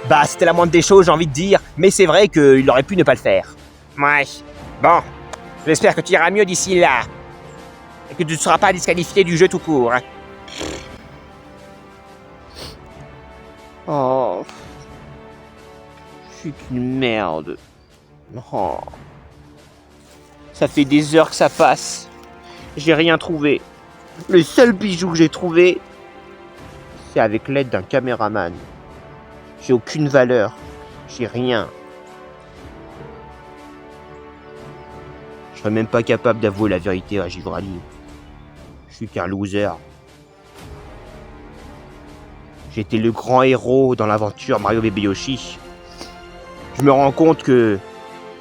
S4: Bah, c'était la moindre des choses, j'ai envie de dire, mais c'est vrai qu'il aurait pu ne pas le faire. Ouais. Bon, j'espère que tu iras mieux d'ici là. Et que tu ne seras pas disqualifié du jeu tout court. Hein. Oh. Je suis qu'une merde. Oh. Ça fait des heures que ça passe. J'ai rien trouvé. Le seul bijou que j'ai trouvé, c'est avec l'aide d'un caméraman. J'ai aucune valeur. J'ai rien. Je serais même pas capable d'avouer la vérité à Givrali. Je suis qu'un loser. J'étais le grand héros dans l'aventure Mario Baby Yoshi. Je me rends compte que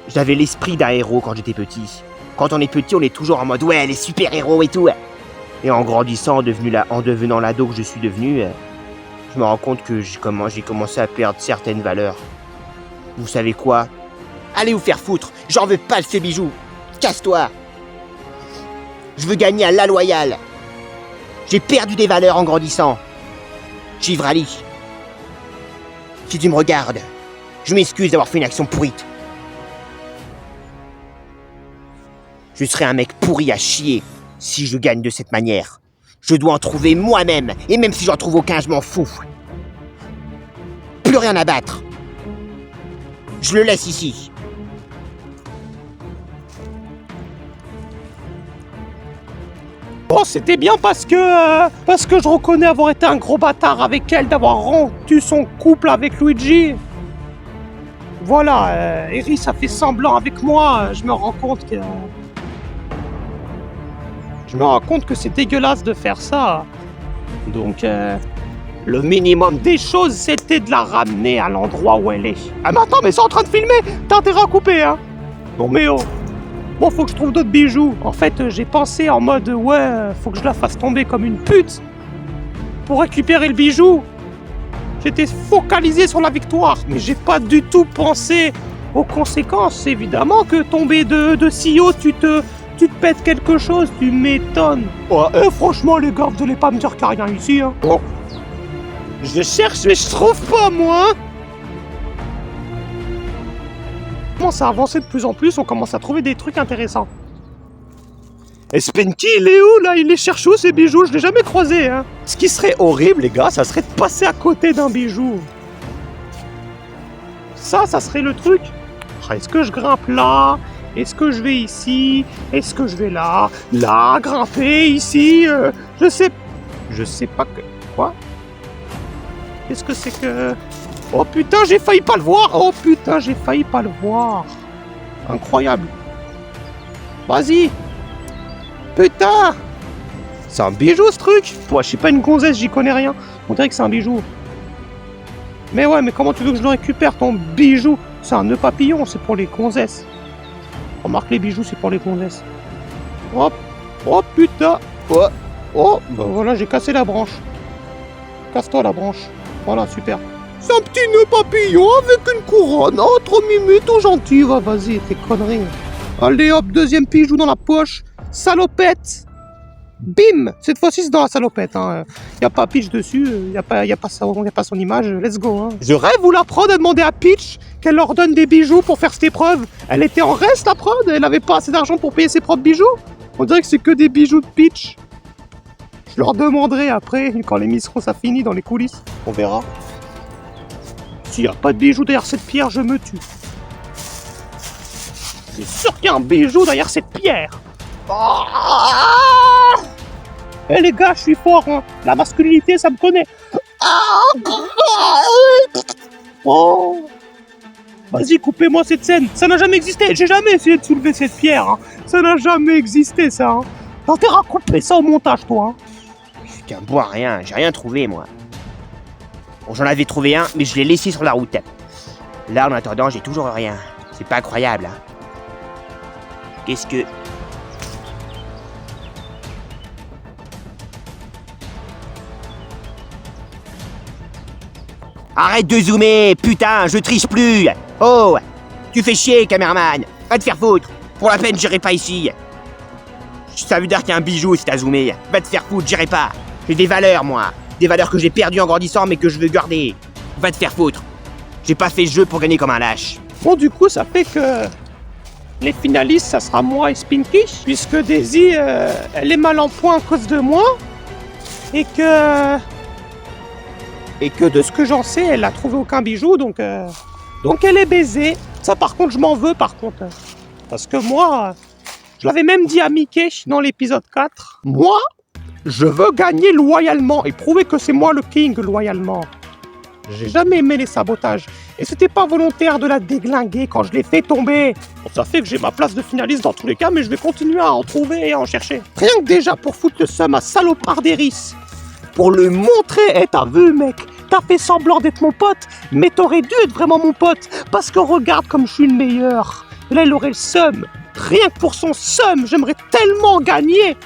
S4: j'avais l'esprit d'un héros quand j'étais petit. Quand on est petit, on est toujours en mode ouais, les super-héros et tout. Et en grandissant, en devenant l'ado que je suis devenu, je me rends compte que j'ai commencé à perdre certaines valeurs. Vous savez quoi? Allez vous faire foutre, j'en veux pas de ce bijou. Casse-toi. Je veux gagner à la loyale. J'ai perdu des valeurs en grandissant. Givrali, si tu me regardes, je m'excuse d'avoir fait une action pourrite. Je serai un mec pourri à chier si je gagne de cette manière. Je dois en trouver moi-même, et même si j'en trouve aucun, je m'en fous. Plus rien à battre. Je le laisse ici.
S2: Bon, c'était bien parce que je reconnais avoir été un gros bâtard avec elle, d'avoir rompu son couple avec Luigi. Voilà, Iris a fait semblant avec moi, je me rends compte que c'est dégueulasse de faire ça. Donc, le minimum des choses, c'était de la ramener à l'endroit où elle est. Ah mais attends, mais c'est en train de filmer. T'as intérêt à couper, hein. Non mais oh. Bon, faut que je trouve d'autres bijoux. En fait, j'ai pensé en mode, ouais, faut que je la fasse tomber comme une pute pour récupérer le bijou. J'étais focalisé sur la victoire, mais j'ai pas du tout pensé aux conséquences. Évidemment que tomber de si haut, tu te pètes quelque chose, tu m'étonnes. Ouais, franchement, les gars, vous allez pas me dire qu'il n'y a rien ici, hein. Bon. Je cherche, mais je trouve pas, moi. On commence à avancer de plus en plus, on commence à trouver des trucs intéressants. Et Spanky, il est où, là? Il les cherche où, ces bijoux? Je l'ai jamais croisé, hein. Ce qui serait horrible, les gars, ça serait de passer à côté d'un bijou. Ça serait le truc. Est-ce que je grimpe là? Est-ce que je vais ici? Est-ce que je vais là? Là, grimper, ici? Je sais pas que... Quoi? Qu'est-ce que c'est que... Oh putain, j'ai failli pas le voir! Oh putain, j'ai failli pas le voir! Incroyable! Vas-y! Putain! C'est un bijou, ce truc! Toi, je suis pas une gonzesse, j'y connais rien. On dirait que c'est un bijou. Mais ouais, mais comment tu veux que je le récupère, ton bijou? C'est un nœud papillon, c'est pour les gonzesses. Remarque, les bijoux, c'est pour les gonzesses. Hop! Oh putain! Oh! Oh! Bah voilà, j'ai cassé la branche. Casse-toi la branche. Voilà, super. C'est un petit nœud papillon avec une couronne. Oh, trop mimi, tout gentil. Va, vas-y, tes conneries. Allez, hop, deuxième bijou dans la poche. Salopette! Bim! Cette fois-ci, c'est dans la salopette. Hein. Y a pas Peach dessus, y a pas son image. Let's go. Hein. Je rêve où la prod a demandé à Peach qu'elle leur donne des bijoux pour faire cette épreuve. Elle était en reste, la prod. Elle avait pas assez d'argent pour payer ses propres bijoux. On dirait que c'est que des bijoux de Peach. Je leur demanderai après, quand l'émission sera finie dans les coulisses. On verra. S'il n'y a pas de bijoux derrière cette pierre, je me tue. C'est sûr qu'il y a un bijou derrière cette pierre. Eh les gars, je suis fort, hein. La masculinité, ça me connaît. Oh. Vas-y, coupez-moi cette scène. Ça n'a jamais existé. J'ai jamais essayé de soulever cette pierre. Hein. Ça n'a jamais existé, ça. Hein. T'as intérêt à couper ça au montage, toi. Hein.
S4: Je suis qu'un bois rien, j'ai rien trouvé, moi. Bon, j'en avais trouvé un, mais je l'ai laissé sur la route. Là, en attendant, j'ai toujours rien. C'est pas incroyable, hein. Qu'est-ce que... Arrête de zoomer, putain, je triche plus. Oh, tu fais chier, caméraman. Va te faire foutre. Pour la peine, j'irai pas ici. Ça veut dire qu'il y a un bijou si t'as zoomé. Va te faire foutre, j'irai pas. J'ai des valeurs, moi. Des valeurs que j'ai perdues en grandissant, mais que je veux garder. Va te faire foutre. J'ai pas fait ce jeu pour gagner comme un lâche.
S5: Bon, du coup, ça fait que les finalistes, ça sera moi et Spinky, puisque Daisy, elle est mal en point à cause de moi, et que de ce que j'en sais, elle a trouvé aucun bijou, donc elle est baisée. Ça, par contre, je m'en veux, par contre, parce que moi, je l'avais même dit à Mickey dans l'épisode 4. Moi, je veux gagner loyalement et prouver que c'est moi le king loyalement. J'ai jamais aimé les sabotages. Et c'était pas volontaire de la déglinguer quand je l'ai fait tomber. Bon, ça fait que j'ai ma place de finaliste dans tous les cas, mais je vais continuer à en trouver et à en chercher. Rien que déjà pour foutre le seum à salopard d'Eris. Pour le montrer, t'as vu mec, t'as fait semblant d'être mon pote, mais t'aurais dû être vraiment mon pote, parce que regarde comme je suis le meilleur. Et là il aurait le seum. Rien que pour son seum, j'aimerais tellement gagner.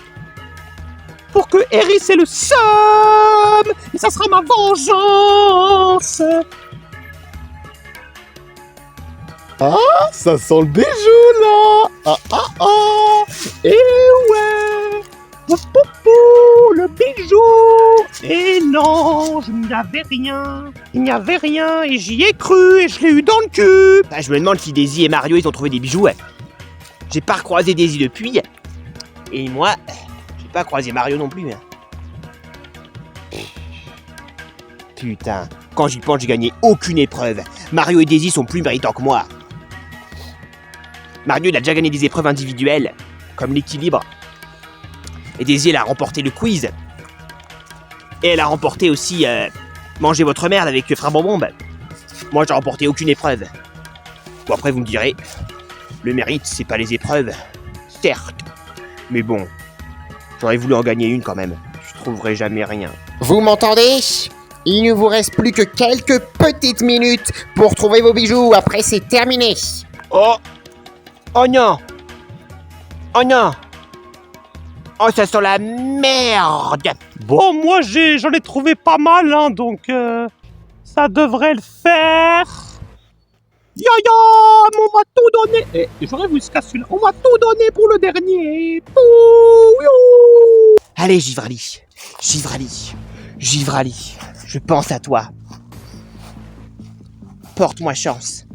S5: Pour que Eris ait le seum. Et ça sera ma vengeance.
S2: Ah, ça sent le bijou là. Ah ah ah.
S5: Et ouais. Poupou, le bijou. Et non, je n'y avais rien. Il n'y avait rien et j'y ai cru et je l'ai eu dans le cul.
S4: Bah, je me demande si Daisy et Mario, ils ont trouvé des bijoux, ouais. J'ai pas recroisé Daisy depuis. Et moi, j'ai pas croisé Mario non plus. Hein. Putain, quand j'y pense, j'ai gagné aucune épreuve. Mario et Daisy sont plus méritants que moi. Mario, il a déjà gagné des épreuves individuelles, comme l'équilibre. Et Daisy, elle a remporté le quiz. Et elle a remporté aussi manger votre merde avec Frère Bonbon. Moi, j'ai remporté aucune épreuve. Bon, après, vous me direz, le mérite, c'est pas les épreuves. Certes. Mais bon, j'aurais voulu en gagner une quand même. Je trouverai jamais rien.
S6: Vous m'entendez? Il ne vous reste plus que quelques petites minutes pour trouver vos bijoux. Après, c'est terminé.
S4: Oh! Oh non! Oh non! Oh, ça sent la merde!
S5: Bon, moi j'en ai trouvé pas mal, hein, donc ça devrait le faire. Ya ya, mais on va tout donner. Et j'aurais voulu se casser celui-là. On va tout donner pour le dernier. Pouh,
S4: Allez, Givrali. Givrali. Givrali. Je pense à toi. Porte-moi chance.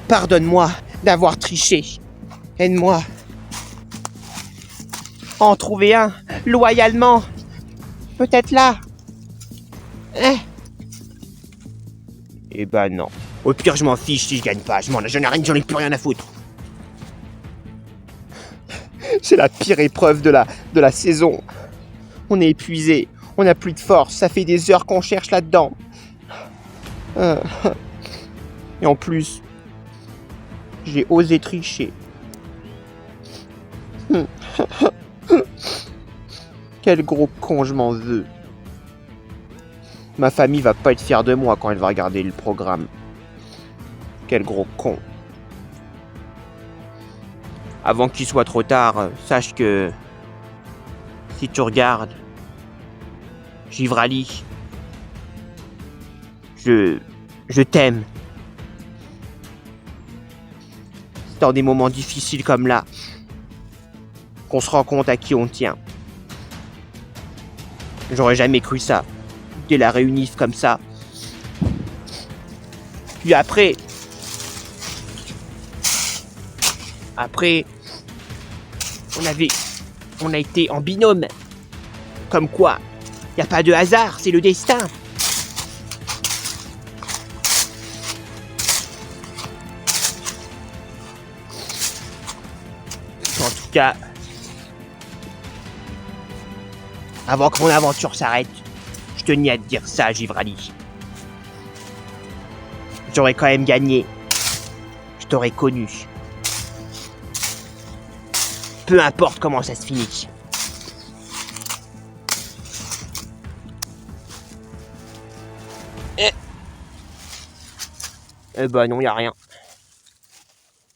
S4: Pardonne-moi d'avoir triché. Aide-moi. En trouver un, loyalement. Peut-être là. Hein? Eh ben non. Au pire, je m'en fiche si je gagne pas. J'en ai plus rien à foutre. C'est la pire épreuve de la saison. On est épuisé. On n'a plus de force. Ça fait des heures qu'on cherche là-dedans. Et en plus, j'ai osé tricher. Quel gros con, je m'en veux. Ma famille va pas être fière de moi quand elle va regarder le programme. Quel gros con. Avant qu'il soit trop tard, sache que si tu regardes, Givrali, je t'aime. C'est dans des moments difficiles comme là qu'on se rend compte à qui on tient. J'aurais jamais cru ça. Dès la réunissent comme ça. Puis après, on a été en binôme. Comme quoi, y a pas de hasard, c'est le destin. En tout cas, avant que mon aventure s'arrête, je tenais à te dire ça, Givrali. J'aurais quand même gagné. Je t'aurais connu. Peu importe comment ça se finit. Eh ben non, y a rien.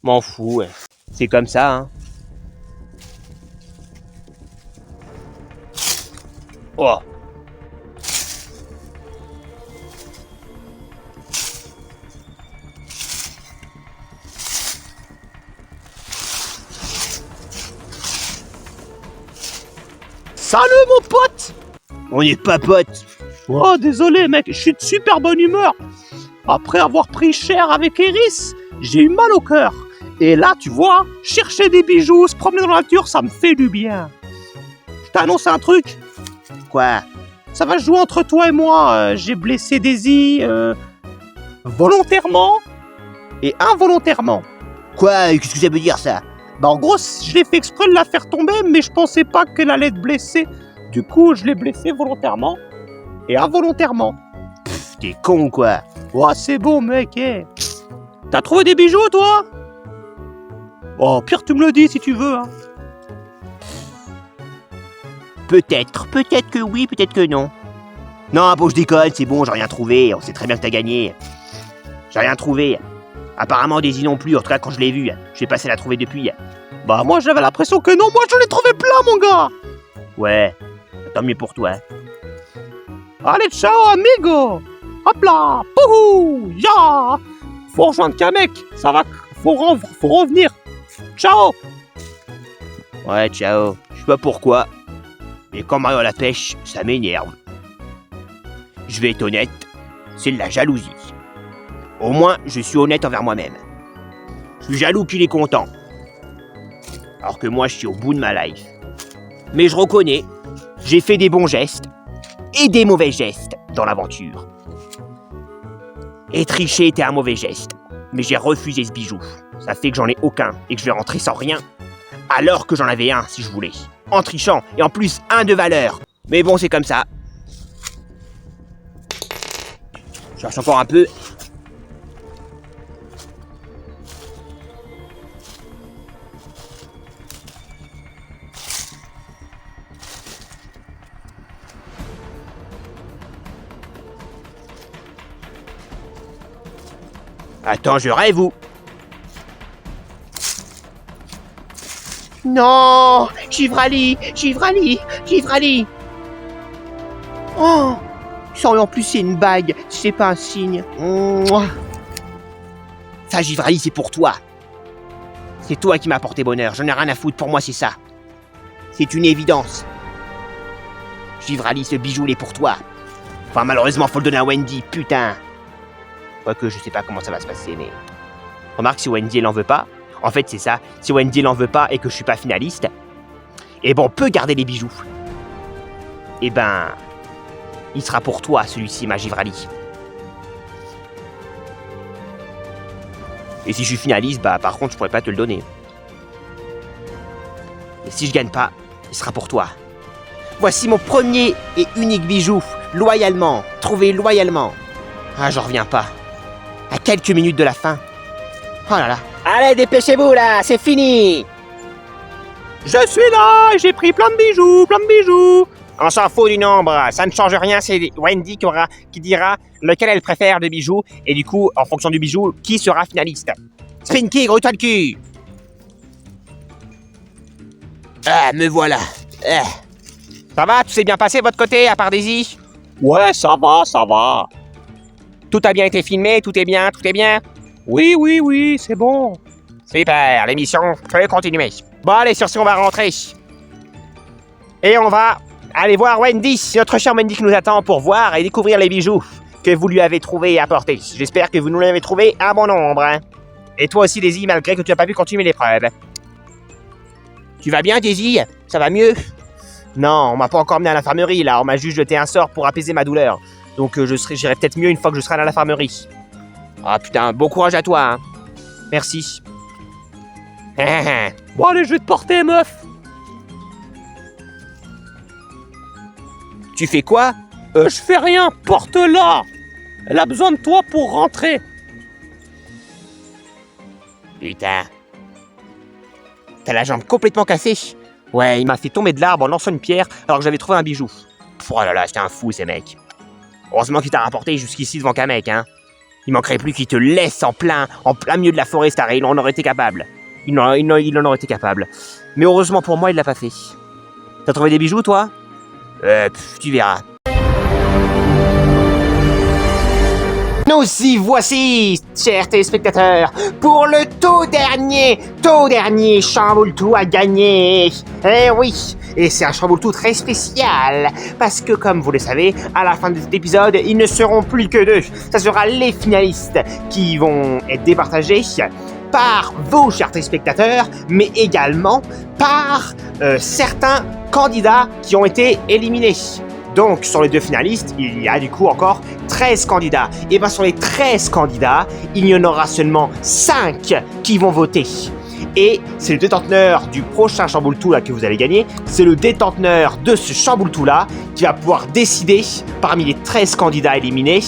S4: M'en fous, ouais. C'est comme ça, hein. Oh.
S5: potes?
S4: On n'est pas potes.
S5: Oh, désolé, mec, je suis de super bonne humeur. Après avoir pris cher avec Eris, j'ai eu mal au cœur. Et là, tu vois, chercher des bijoux, se promener dans la nature, ça me fait du bien. Je t'annonce un truc.
S4: Quoi?
S5: Ça va se jouer entre toi et moi. J'ai blessé Daisy volontairement et involontairement.
S4: Quoi? Qu'est-ce que ça veut dire ça?
S5: Bah en gros, je l'ai fait exprès de la faire tomber, mais je pensais pas qu'elle allait te blesser. Du coup, je l'ai blessée volontairement et involontairement.
S4: T'es con ou quoi?
S5: Oh, c'est bon, mec, eh. T'as trouvé des bijoux, toi? Oh, pire, tu me le dis si tu veux, hein.
S4: Peut-être que oui, peut-être que non. Non, bon, je déconne, c'est bon, j'ai rien trouvé. On sait très bien que t'as gagné. J'ai rien trouvé. Apparemment, Daisy non plus, en tout cas quand je l'ai vue. Je sais pas si elle a trouvé depuis.
S5: Bah, moi, j'avais l'impression que non. Moi, j'en ai trouvé plein, mon gars.
S4: Ouais, tant mieux pour toi.
S5: Allez, ciao, amigo. Hop là. Pouhou. Ya. Faut rejoindre Kamek. Ça va. Faut revenir. Ciao.
S4: Ouais, ciao. Je sais pas pourquoi. Mais quand Mario a la pêche, ça m'énerve. Je vais être honnête, c'est de la jalousie. Au moins, je suis honnête envers moi-même. Je suis jaloux qu'il est content. Alors que moi, je suis au bout de ma life. Mais je reconnais, j'ai fait des bons gestes et des mauvais gestes dans l'aventure. Et tricher était un mauvais geste, mais j'ai refusé ce bijou. Ça fait que j'en ai aucun et que je vais rentrer sans rien, alors que j'en avais un si je voulais. En trichant, et en plus un de valeur. Mais bon, c'est comme ça. Je cherche encore un peu. Attends, je rêve ou... Non, Givrali. Oh, ça en plus c'est une bague, c'est pas un signe. Mouah. Ça, Givrali, c'est pour toi. C'est toi qui m'as apporté bonheur, j'en ai rien à foutre, pour moi c'est ça. C'est une évidence. Givrali, ce bijou il est pour toi. Enfin, malheureusement, faut le donner à Wendy, putain. Quoique, je sais pas comment ça va se passer, mais... Remarque, si Wendy elle en veut pas... En fait, c'est ça. Si Wendy l'en veut pas et que je suis pas finaliste, eh ben, on peut garder les bijoux. Eh ben, il sera pour toi, celui-ci, ma Givrali. Et si je suis finaliste, bah, par contre, je pourrais pas te le donner. Et si je gagne pas, il sera pour toi. Voici mon premier et unique bijou, loyalement, trouvé loyalement. Ah, j'en reviens pas. À quelques minutes de la fin. Oh là là. Allez, dépêchez-vous là, c'est fini.
S5: Je suis là, j'ai pris plein de bijoux.
S4: On s'en fout du nombre, ça ne change rien, c'est Wendy qui dira lequel elle préfère de bijoux, et du coup, en fonction du bijou, qui sera finaliste. Spinky, gros-toi le cul. Ah, me voilà. Ah. Ça va, tout s'est bien passé de votre côté, à part Daisy?
S5: Ouais, ça va.
S4: Tout a bien été filmé, tout est bien.
S5: Oui, c'est bon.
S4: Super, l'émission peut continuer. Bon, allez, sur ce, on va rentrer. Et on va aller voir Wendy, notre chère Wendy qui nous attend pour voir et découvrir les bijoux que vous lui avez trouvés et apportés. J'espère que vous nous l'avez trouvé à bon nombre. Hein. Et toi aussi, Daisy, malgré que tu n'as pas pu continuer l'épreuve. Tu vas bien, Daisy? Ça va mieux? Non, on m'a pas encore emmené à l'infirmerie, là. On m'a juste jeté un sort pour apaiser ma douleur. Donc j'irai peut-être mieux une fois que je serai à l'infirmerie. Ah putain, bon courage à toi, hein. Merci.
S5: Bon, allez, je vais te porter, meuf.
S4: Tu fais quoi?
S5: Je fais rien, porte-la. Elle a besoin de toi pour rentrer.
S4: Putain. T'as la jambe complètement cassée. Ouais, il m'a fait tomber de l'arbre en lançant une pierre alors que j'avais trouvé un bijou. Oh là là, c'était un fou, ces mecs. Heureusement qu'il t'a rapporté jusqu'ici devant Kamek, hein. Il manquerait plus qu'il te laisse en plein milieu de la forêt, Starry. Il en aurait été capable. Il en aurait été capable. Mais heureusement pour moi, il l'a pas fait. T'as trouvé des bijoux, toi?
S6: Nous
S4: Nous y voici, chers téléspectateurs, pour le tout dernier Chamboule-Tout à gagner. Eh oui, et c'est un Chamboule-Tout très spécial, parce que comme vous le savez, à la fin de cet épisode, ils ne seront plus que 2. Ça sera les finalistes qui vont être départagés par vous, chers téléspectateurs, mais également par certains candidats qui ont été éliminés. Donc, sur les 2 finalistes, il y a du coup encore 13 candidats. Et bien, sur les 13 candidats, il y en aura seulement 5 qui vont voter. Et c'est le détenteur du prochain Chamboule-Tout là que vous allez gagner. C'est le détenteur de ce Chamboule-Tout là qui va pouvoir décider, parmi les 13 candidats éliminés,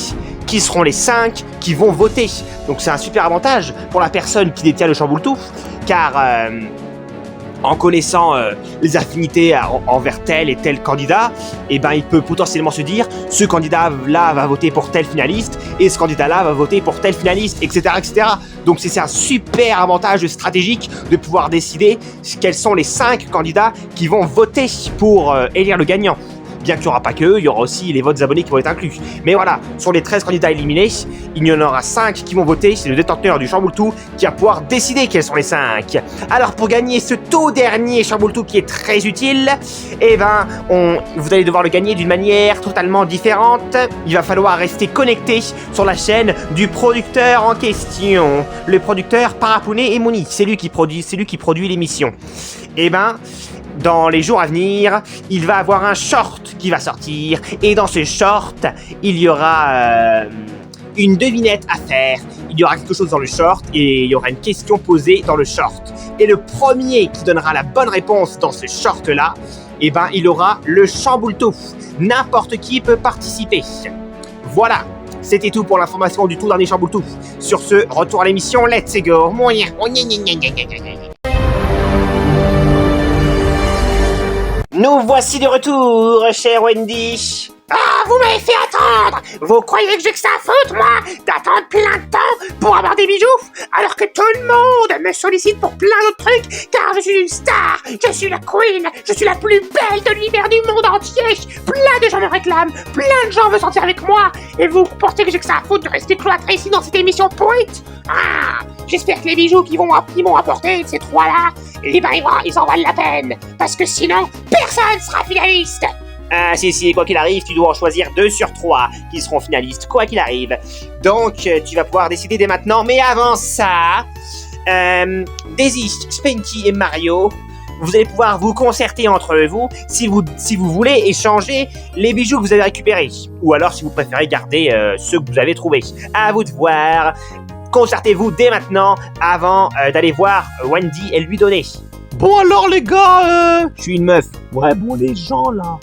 S4: qui seront les 5 qui vont voter. Donc, c'est un super avantage pour la personne qui détient le Chamboule-Tout, car en connaissant les affinités envers tel et tel candidat, eh ben, il peut potentiellement se dire ce candidat-là va voter pour tel finaliste et ce candidat-là va voter pour tel finaliste, etc. etc. Donc c'est un super avantage stratégique de pouvoir décider quels sont les 5 candidats qui vont voter pour élire le gagnant. Bien qu'il n'y aura pas qu'eux, il y aura aussi les votes abonnés qui vont être inclus. Mais voilà, sur les 13 candidats éliminés, il y en aura 5 qui vont voter. C'est le détenteur du Chamboule-Tout qui va pouvoir décider quels sont les 5. Alors pour gagner ce tout dernier Chamboule-Tout qui est très utile, eh ben, vous allez devoir le gagner d'une manière totalement différente. Il va falloir rester connecté sur la chaîne du producteur en question. Le producteur Parapounet et Moni, c'est lui qui produit l'émission. Eh ben, dans les jours à venir, il va avoir un short qui va sortir. Et dans ce short, il y aura une devinette à faire. Il y aura quelque chose dans le short et il y aura une question posée dans le short. Et le premier qui donnera la bonne réponse dans ce short-là, eh ben, il aura le Chamboule-Tout. N'importe qui peut participer. Voilà, c'était tout pour l'information du tout dernier Chamboule-Tout. Sur ce, retour à l'émission, let's go. Nous voici de retour, chère Wendy.
S3: Ah, vous m'avez fait attendre! Vous croyez que j'ai que ça à foutre, moi, d'attendre plein de temps pour avoir des bijoux? Alors que tout le monde me sollicite pour plein d'autres trucs, car je suis une star, je suis la queen, je suis la plus belle de l'univers du monde entier. Plein de gens me réclament, plein de gens veulent sortir avec moi. Et vous pensez que j'ai que ça à foutre de rester cloîtré ici dans cette émission pourrite? Ah, j'espère que les bijoux qui m'ont apporté ces 3-là, eh ben, ils en valent la peine. Parce que sinon, personne sera finaliste.
S4: Ah si, quoi qu'il arrive, tu dois en choisir 2 sur 3 qui seront finalistes, quoi qu'il arrive. Donc, tu vas pouvoir décider dès maintenant. Mais avant ça, Daisy, Spanky et Mario, vous allez pouvoir vous concerter entre vous si vous voulez échanger les bijoux que vous avez récupérés. Ou alors si vous préférez garder ceux que vous avez trouvés. À vous de voir. Concertez-vous dès maintenant avant d'aller voir Wendy et lui donner.
S5: Bon alors les gars,
S4: Je suis une meuf.
S5: ouais bon les gens là,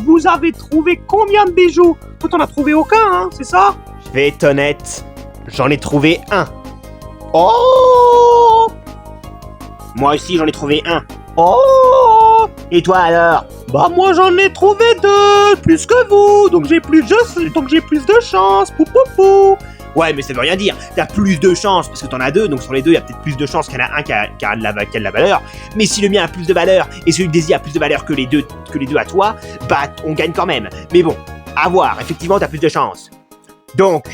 S5: vous avez trouvé combien de bijoux? Toi t'en as trouvé aucun, hein, c'est ça?
S4: Je vais être honnête, j'en ai trouvé un.
S5: Oh!
S4: Moi aussi j'en ai trouvé un.
S5: Oh!
S4: Et toi alors?
S5: Bah moi j'en ai trouvé 2, plus que vous, donc j'ai plus de chance, pou pou pou.
S4: Ouais, mais ça veut rien dire. T'as plus de chance parce que t'en as 2, donc sur les 2, il y a peut-être plus de chance qu'il y en a un qui a de la valeur. Mais si le mien a plus de valeur et celui de Daisy a plus de valeur que les deux à toi, bah on gagne quand même. Mais bon, à voir, effectivement t'as plus de chance. Donc,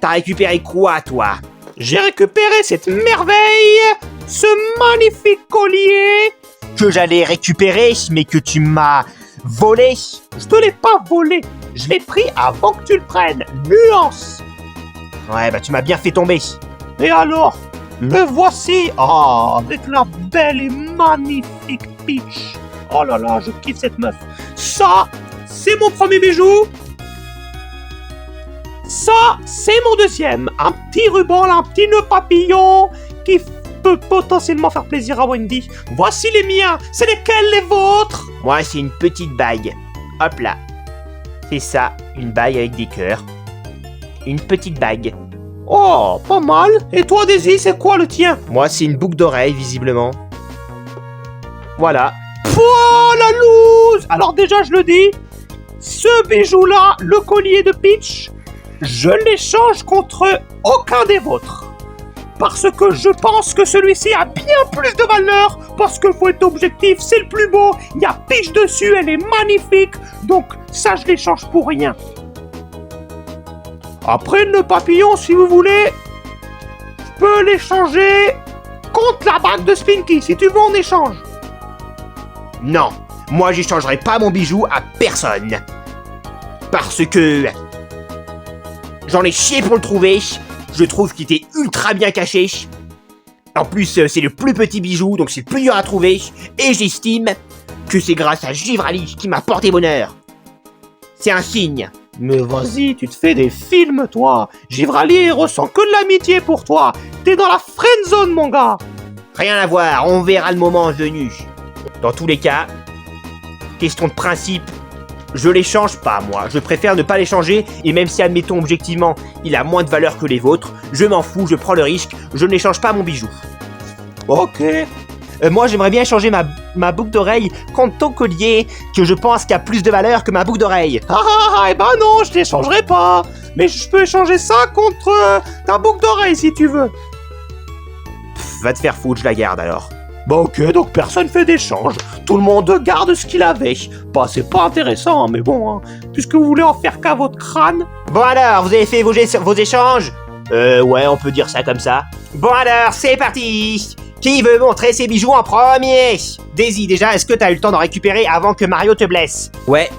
S4: t'as récupéré quoi toi?
S5: J'ai récupéré cette merveille, ce magnifique collier.
S1: Que j'allais récupérer, mais que tu m'as volé.
S5: Je te l'ai pas volé, je l'ai pris avant que tu le prennes. Nuance.
S1: Ouais, bah tu m'as bien fait tomber.
S5: Et alors, le voici, avec la belle et magnifique Peach. Oh là là, je kiffe cette meuf. Ça, c'est mon premier bijou. Ça, c'est mon deuxième. Un petit ruban, un petit nœud papillon qui peut potentiellement faire plaisir à Wendy. Voici les miens. C'est lesquels les vôtres?
S1: Moi, c'est une petite bague. Hop là. C'est ça, une bague avec des cœurs. Une petite bague.
S5: Oh, pas mal. Et toi, Daisy, c'est quoi le tien?
S1: Moi, c'est une boucle d'oreille, visiblement. Voilà.
S5: Oh, la loose! Alors déjà, je le dis, ce bijou-là, le collier de Peach, je l'échange contre aucun des vôtres. Parce que je pense que celui-ci a bien plus de valeur. Parce que faut être objectif, c'est le plus beau. Il y a Peach dessus, elle est magnifique. Donc ça, je l'échange pour rien. Après le papillon, si vous voulez, je peux l'échanger contre la bague de Spinky, si tu veux en échange.
S4: Non, moi j'échangerai pas mon bijou à personne. Parce que... j'en ai chié pour le trouver. Je trouve qu'il était ultra bien caché. En plus, c'est le plus petit bijou, donc c'est le plus dur à trouver. Et j'estime que c'est grâce à Givrali qui m'a porté bonheur. C'est un signe.
S5: Mais vas-y, tu te fais des films, toi. Givrali ressent que de l'amitié pour toi. T'es dans la friendzone, mon gars.
S4: Rien à voir, on verra le moment venu. Dans tous les cas, question de principe, je l'échange pas, moi. Je préfère ne pas l'échanger, et même si, admettons, objectivement, il a moins de valeur que les vôtres, je m'en fous, je prends le risque, je n'échange pas mon bijou.
S5: Ok.
S4: Moi, j'aimerais bien échanger ma boucle d'oreille contre ton collier, que je pense qu'il a plus de valeur que ma boucle d'oreille.
S5: Eh ben non, je l'échangerai pas. Mais je peux échanger ça contre ta boucle d'oreille, si tu veux.
S4: Va te faire foutre, je la garde alors.
S5: Bah ok, donc personne fait d'échange. Tout le monde garde ce qu'il avait. Bah c'est pas intéressant, mais bon, hein, puisque vous voulez en faire qu'à votre crâne.
S4: Bon alors, vous avez fait vos échanges? Ouais, on peut dire ça comme ça. Bon alors, c'est parti. Qui veut montrer ses bijoux en premier? Daisy, déjà, est-ce que t'as eu le temps d'en récupérer avant que Mario te blesse? Ouais.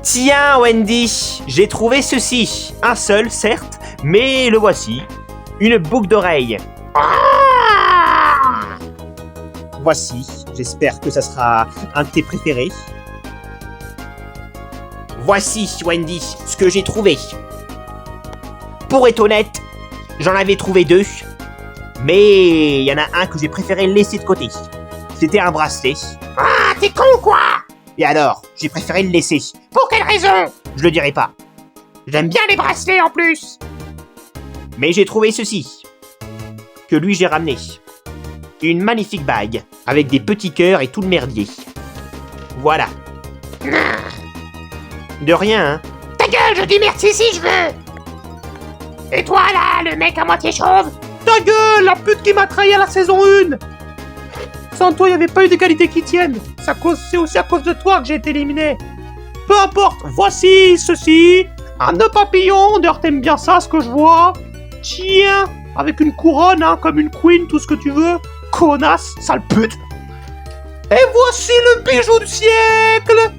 S4: Tiens, Wendy, j'ai trouvé ceci. Un seul, certes, mais le voici. Une boucle d'oreille. Voici, j'espère que ça sera un de tes préférés. Voici, Wendy, ce que j'ai trouvé. Pour être honnête, j'en avais trouvé 2. Mais il y en a un que j'ai préféré laisser de côté. C'était un bracelet.
S3: Ah, t'es con quoi?
S4: Et alors, j'ai préféré le laisser.
S3: Pour quelle raison?
S4: Je le dirai pas.
S3: J'aime bien les bracelets en plus.
S4: Mais j'ai trouvé ceci. Que lui j'ai ramené. Une magnifique bague. Avec des petits cœurs et tout le merdier. Voilà. De rien, hein.
S3: Ta gueule, je dis merci si je veux. Et toi là, le mec à moitié chauve?
S5: Ta gueule, la pute qui m'a trahi à la saison 1. Sans toi, il n'y avait pas eu d'égalité qui tienne. C'est aussi à cause de toi que j'ai été éliminé. Peu importe, voici ceci. Un nœud papillon, d'ailleurs t'aimes bien ça, ce que je vois. Tiens, avec une couronne, hein, comme une queen, tout ce que tu veux. Connasse, sale pute. Et voici le bijou du siècle.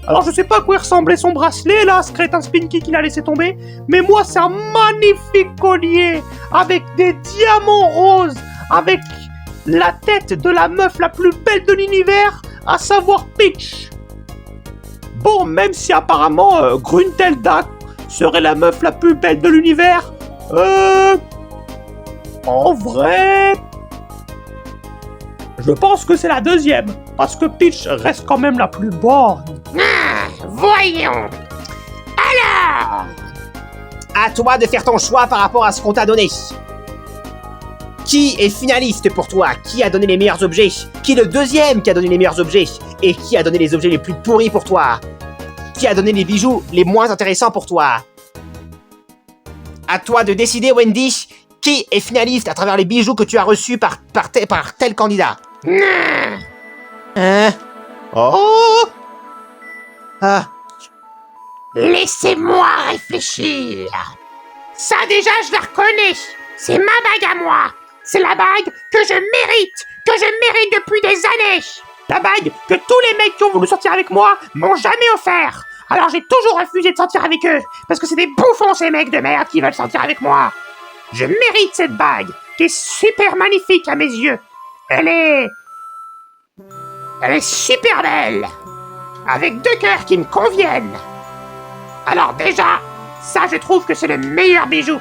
S5: Alors je sais pas à quoi il ressemblait son bracelet là, ce crétin Spinky qu'il a laissé tomber, mais moi c'est un magnifique collier avec des diamants roses, avec la tête de la meuf la plus belle de l'univers, à savoir Peach. Bon, même si apparemment Gruntilda serait la meuf la plus belle de l'univers, en vrai, je pense que c'est la deuxième, parce que Peach reste quand même la plus bonne.
S3: Voyons. Alors,
S4: À toi de faire ton choix par rapport à ce qu'on t'a donné. Qui est finaliste pour toi? Qui a donné les meilleurs objets? Qui est le deuxième qui a donné les meilleurs objets? Et qui a donné les objets les plus pourris pour toi? Qui a donné les bijoux les moins intéressants pour toi? À toi de décider, Wendy, qui est finaliste à travers les bijoux que tu as reçus par tel candidat. Hein? Oh! Ah!
S3: Laissez-moi réfléchir. Ça déjà, je la reconnais. C'est ma bague à moi. C'est la bague que je mérite depuis des années.
S5: La bague que tous les mecs qui ont voulu sortir avec moi m'ont jamais offert.
S3: Alors j'ai toujours refusé de sortir avec eux, parce que c'est des bouffons ces mecs de merde qui veulent sortir avec moi. Je mérite cette bague, qui est super magnifique à mes yeux. Elle est super belle, avec 2 cœurs qui me conviennent. Alors déjà, ça je trouve que c'est le meilleur bijou.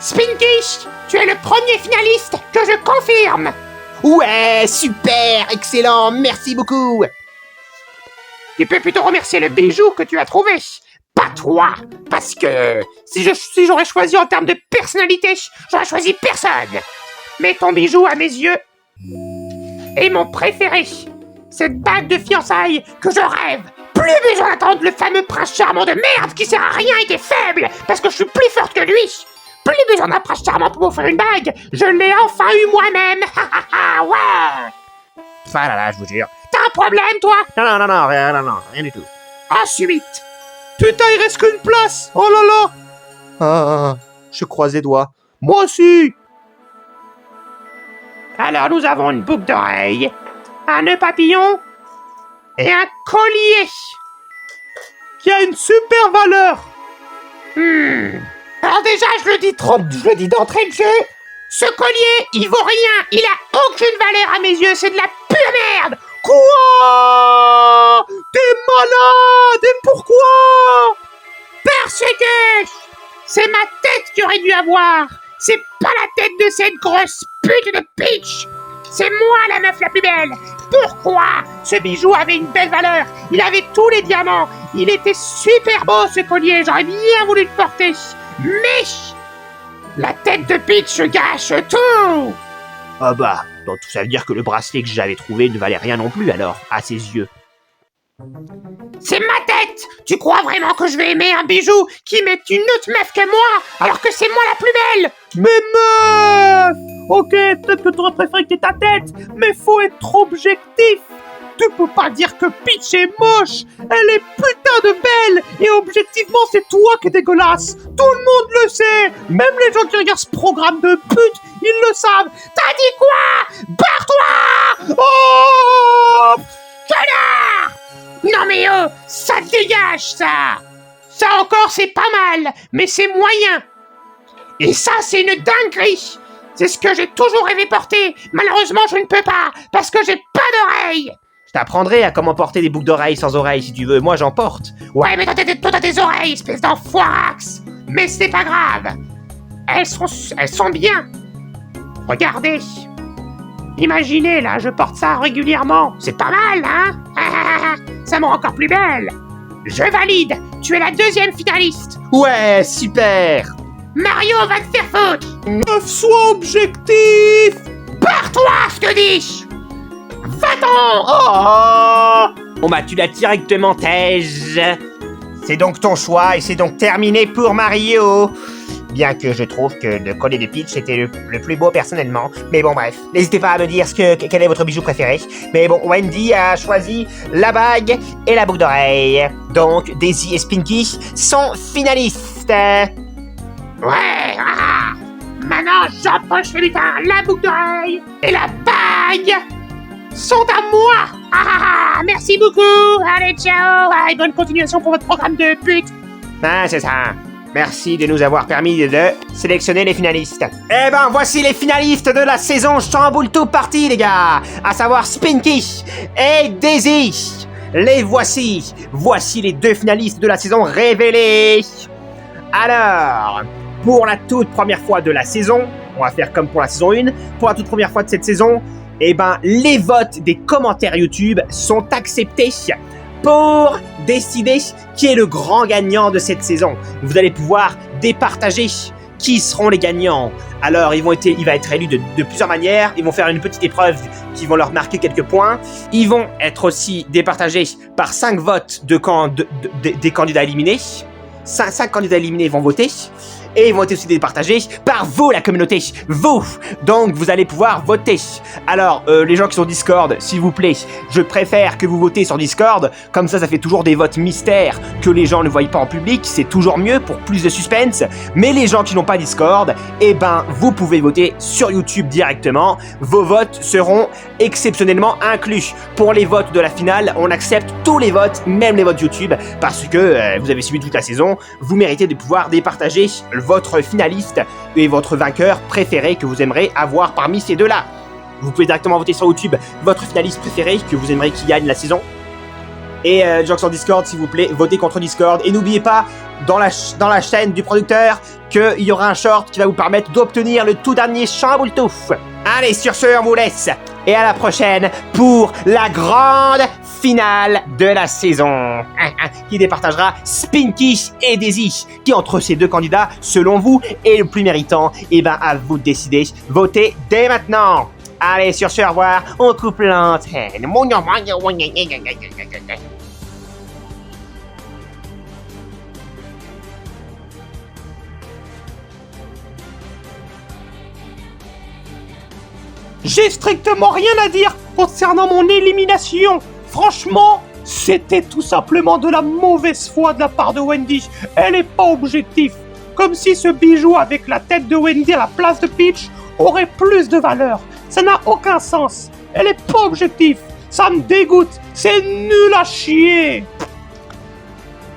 S3: Spinky, tu es le premier finaliste que je confirme.
S4: Ouais, super, excellent, merci beaucoup.
S3: Tu peux plutôt remercier le bijou que tu as trouvé, pas toi, parce que si j'aurais choisi en termes de personnalité, j'aurais choisi personne. Mais ton bijou, à mes yeux, est mon préféré. Cette bague de fiançailles que je rêve. Plus besoin d'attendre le fameux prince charmant de merde qui sert à rien et qui est faible, parce que je suis plus forte que lui. Plus besoin d'un prince charmant pour m'offrir une bague. Je l'ai enfin eu moi-même. Ouais.
S4: Ah là là, je vous jure.
S3: T'as un problème, toi?
S4: Non, rien du tout.
S3: Ensuite,
S5: Putain, il reste qu'une place. Oh là là.
S4: Ah, je croise les doigts.
S5: Moi aussi.
S3: Alors nous avons une boucle d'oreille, un nœud papillon et un collier.
S5: Qui a une super valeur.
S3: Alors déjà, je le dis d'entrée de jeu, ce collier, il vaut rien, il a aucune valeur à mes yeux, c'est de la pure merde.
S5: Quoi? T'es malade. Et pourquoi?
S3: Parce que c'est ma tête qu'il aurait dû avoir. C'est pas la tête de cette grosse pute de Peach. C'est moi la meuf la plus belle. Pourquoi? Ce bijou avait une belle valeur. Il avait tous les diamants. Il était super beau ce collier. J'aurais bien voulu le porter. Mais la tête de Peach gâche tout.
S1: Ah bah, donc ça veut dire que le bracelet que j'avais trouvé ne valait rien non plus alors, à ses yeux.
S3: C'est ma tête. Tu crois vraiment que je vais aimer un bijou qui met une autre meuf que moi alors que c'est moi la plus belle?
S5: Mais meuf. Ok, peut-être que t'aurais préféré que t'aies ta tête, mais faut être objectif. Tu peux pas dire que Peach est moche. Elle est putain de belle. Et objectivement, c'est toi qui es dégueulasse. Tout le monde le sait. Même les gens qui regardent ce programme de pute, ils le savent.
S3: T'as dit quoi? Barre-toi!
S5: Oh!
S3: Connard! Non mais oh, ça dégage ça! Ça encore c'est pas mal, mais c'est moyen. Et ça c'est une dinguerie. C'est ce que j'ai toujours rêvé porter. Malheureusement je ne peux pas, parce que j'ai pas d'oreilles.
S1: Je t'apprendrai à comment porter des boucles d'oreilles sans oreilles si tu veux, moi j'en porte.
S3: Ouais mais toi t'as tes oreilles, espèce d'enfoirax. Mais c'est pas grave. Elles sont bien. Regardez. Imaginez là, je porte ça régulièrement. C'est pas mal, hein? Ça me rend encore plus belle. Je valide. Tu es la deuxième finaliste.
S1: Ouais, super.
S3: Mario va te faire foutre.
S5: Meuf, sois objectif.
S3: Barre-toi, je te dis. Va-t'en.
S1: Oh! Bon bah tu l'as directement tège. C'est donc ton choix et c'est donc terminé pour Mario. Bien que je trouve que le collier de Peach était le plus beau personnellement. Mais bon bref, n'hésitez pas à me dire quel est votre bijou préféré. Mais bon, Wendy a choisi la bague et la boucle d'oreille. Donc Daisy et Spinky sont finalistes.
S3: Ouais, maintenant j'approche le lutin, la boucle d'oreille et la bague sont à moi. Merci beaucoup. Allez, ciao. Et bonne continuation pour votre programme de pute.
S1: Ah, c'est ça. Merci de nous avoir permis de sélectionner les finalistes. Eh ben, voici les finalistes de la saison Chamboule tout party, les gars. À savoir Spinky et Daisy. Les voici. Voici les deux finalistes de la saison révélés. Alors, pour la toute première fois de la saison, on va faire comme pour la saison 1. Pour la toute première fois de cette saison, eh ben, les votes des commentaires YouTube sont acceptés pour décider qui est le grand gagnant de cette saison. Vous allez pouvoir départager qui seront les gagnants. Alors, il va être élu de plusieurs manières. Ils vont faire une petite épreuve qui vont leur marquer quelques points. Ils vont être aussi départagés par 5 votes des candidats éliminés. 5 candidats éliminés vont voter. Et ils vont être aussi départagés par vous, la communauté. Vous. Donc, vous allez pouvoir voter. Alors, les gens qui sont Discord, s'il vous plaît, je préfère que vous votez sur Discord. Comme ça fait toujours des votes mystères que les gens ne voient pas en public. C'est toujours mieux pour plus de suspense. Mais les gens qui n'ont pas Discord, eh ben, vous pouvez voter sur YouTube directement. Vos votes seront exceptionnellement inclus. Pour les votes de la finale, on accepte tous les votes, même les votes YouTube, parce que vous avez suivi toute la saison. Vous méritez de pouvoir départager votre finaliste et votre vainqueur préféré que vous aimeriez avoir parmi ces deux-là. Vous pouvez directement voter sur YouTube votre finaliste préféré que vous aimeriez qui gagne la saison. Et les gens sur Discord, s'il vous plaît, votez contre Discord. Et n'oubliez pas, dans la chaîne du producteur, qu'il y aura un short qui va vous permettre d'obtenir le tout dernier Chamboule-Touf. Allez, sur ce, on vous laisse. Et à la prochaine pour la grande finale de la saison. Qui départagera Spinky et Daisy. Qui entre ces deux candidats, selon vous, est le plus méritant. Et ben, à vous de décider. Votez dès maintenant. Allez, sur ce, au revoir. On coupe l'antenne.
S5: J'ai strictement rien à dire concernant mon élimination. Franchement, C'était tout simplement de la mauvaise foi de la part de Wendy. Elle est pas objective. Comme si ce bijou avec la tête de Wendy à la place de Peach aurait plus de valeur. Ça n'a aucun sens. Elle est pas objective. Ça me dégoûte. C'est nul à chier.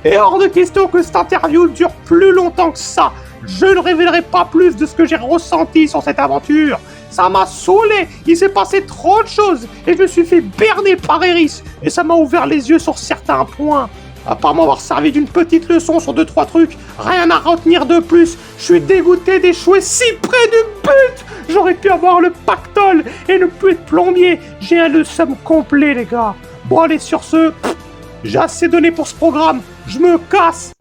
S5: Et hors de question que cette interview dure plus longtemps que ça. Je ne révélerai pas plus de ce que j'ai ressenti sur cette aventure. Ça m'a saoulé, il s'est passé trop de choses et je me suis fait berner par Eris et ça m'a ouvert les yeux sur certains points. À part m'avoir servi d'une petite leçon sur 2-3 trucs, rien à retenir de plus. Je suis dégoûté d'échouer si près du but. J'aurais pu avoir le pactole et ne plus être plombier. J'ai un le seum complet les gars. Bon allez sur ce, j'ai assez donné pour ce programme, je me casse.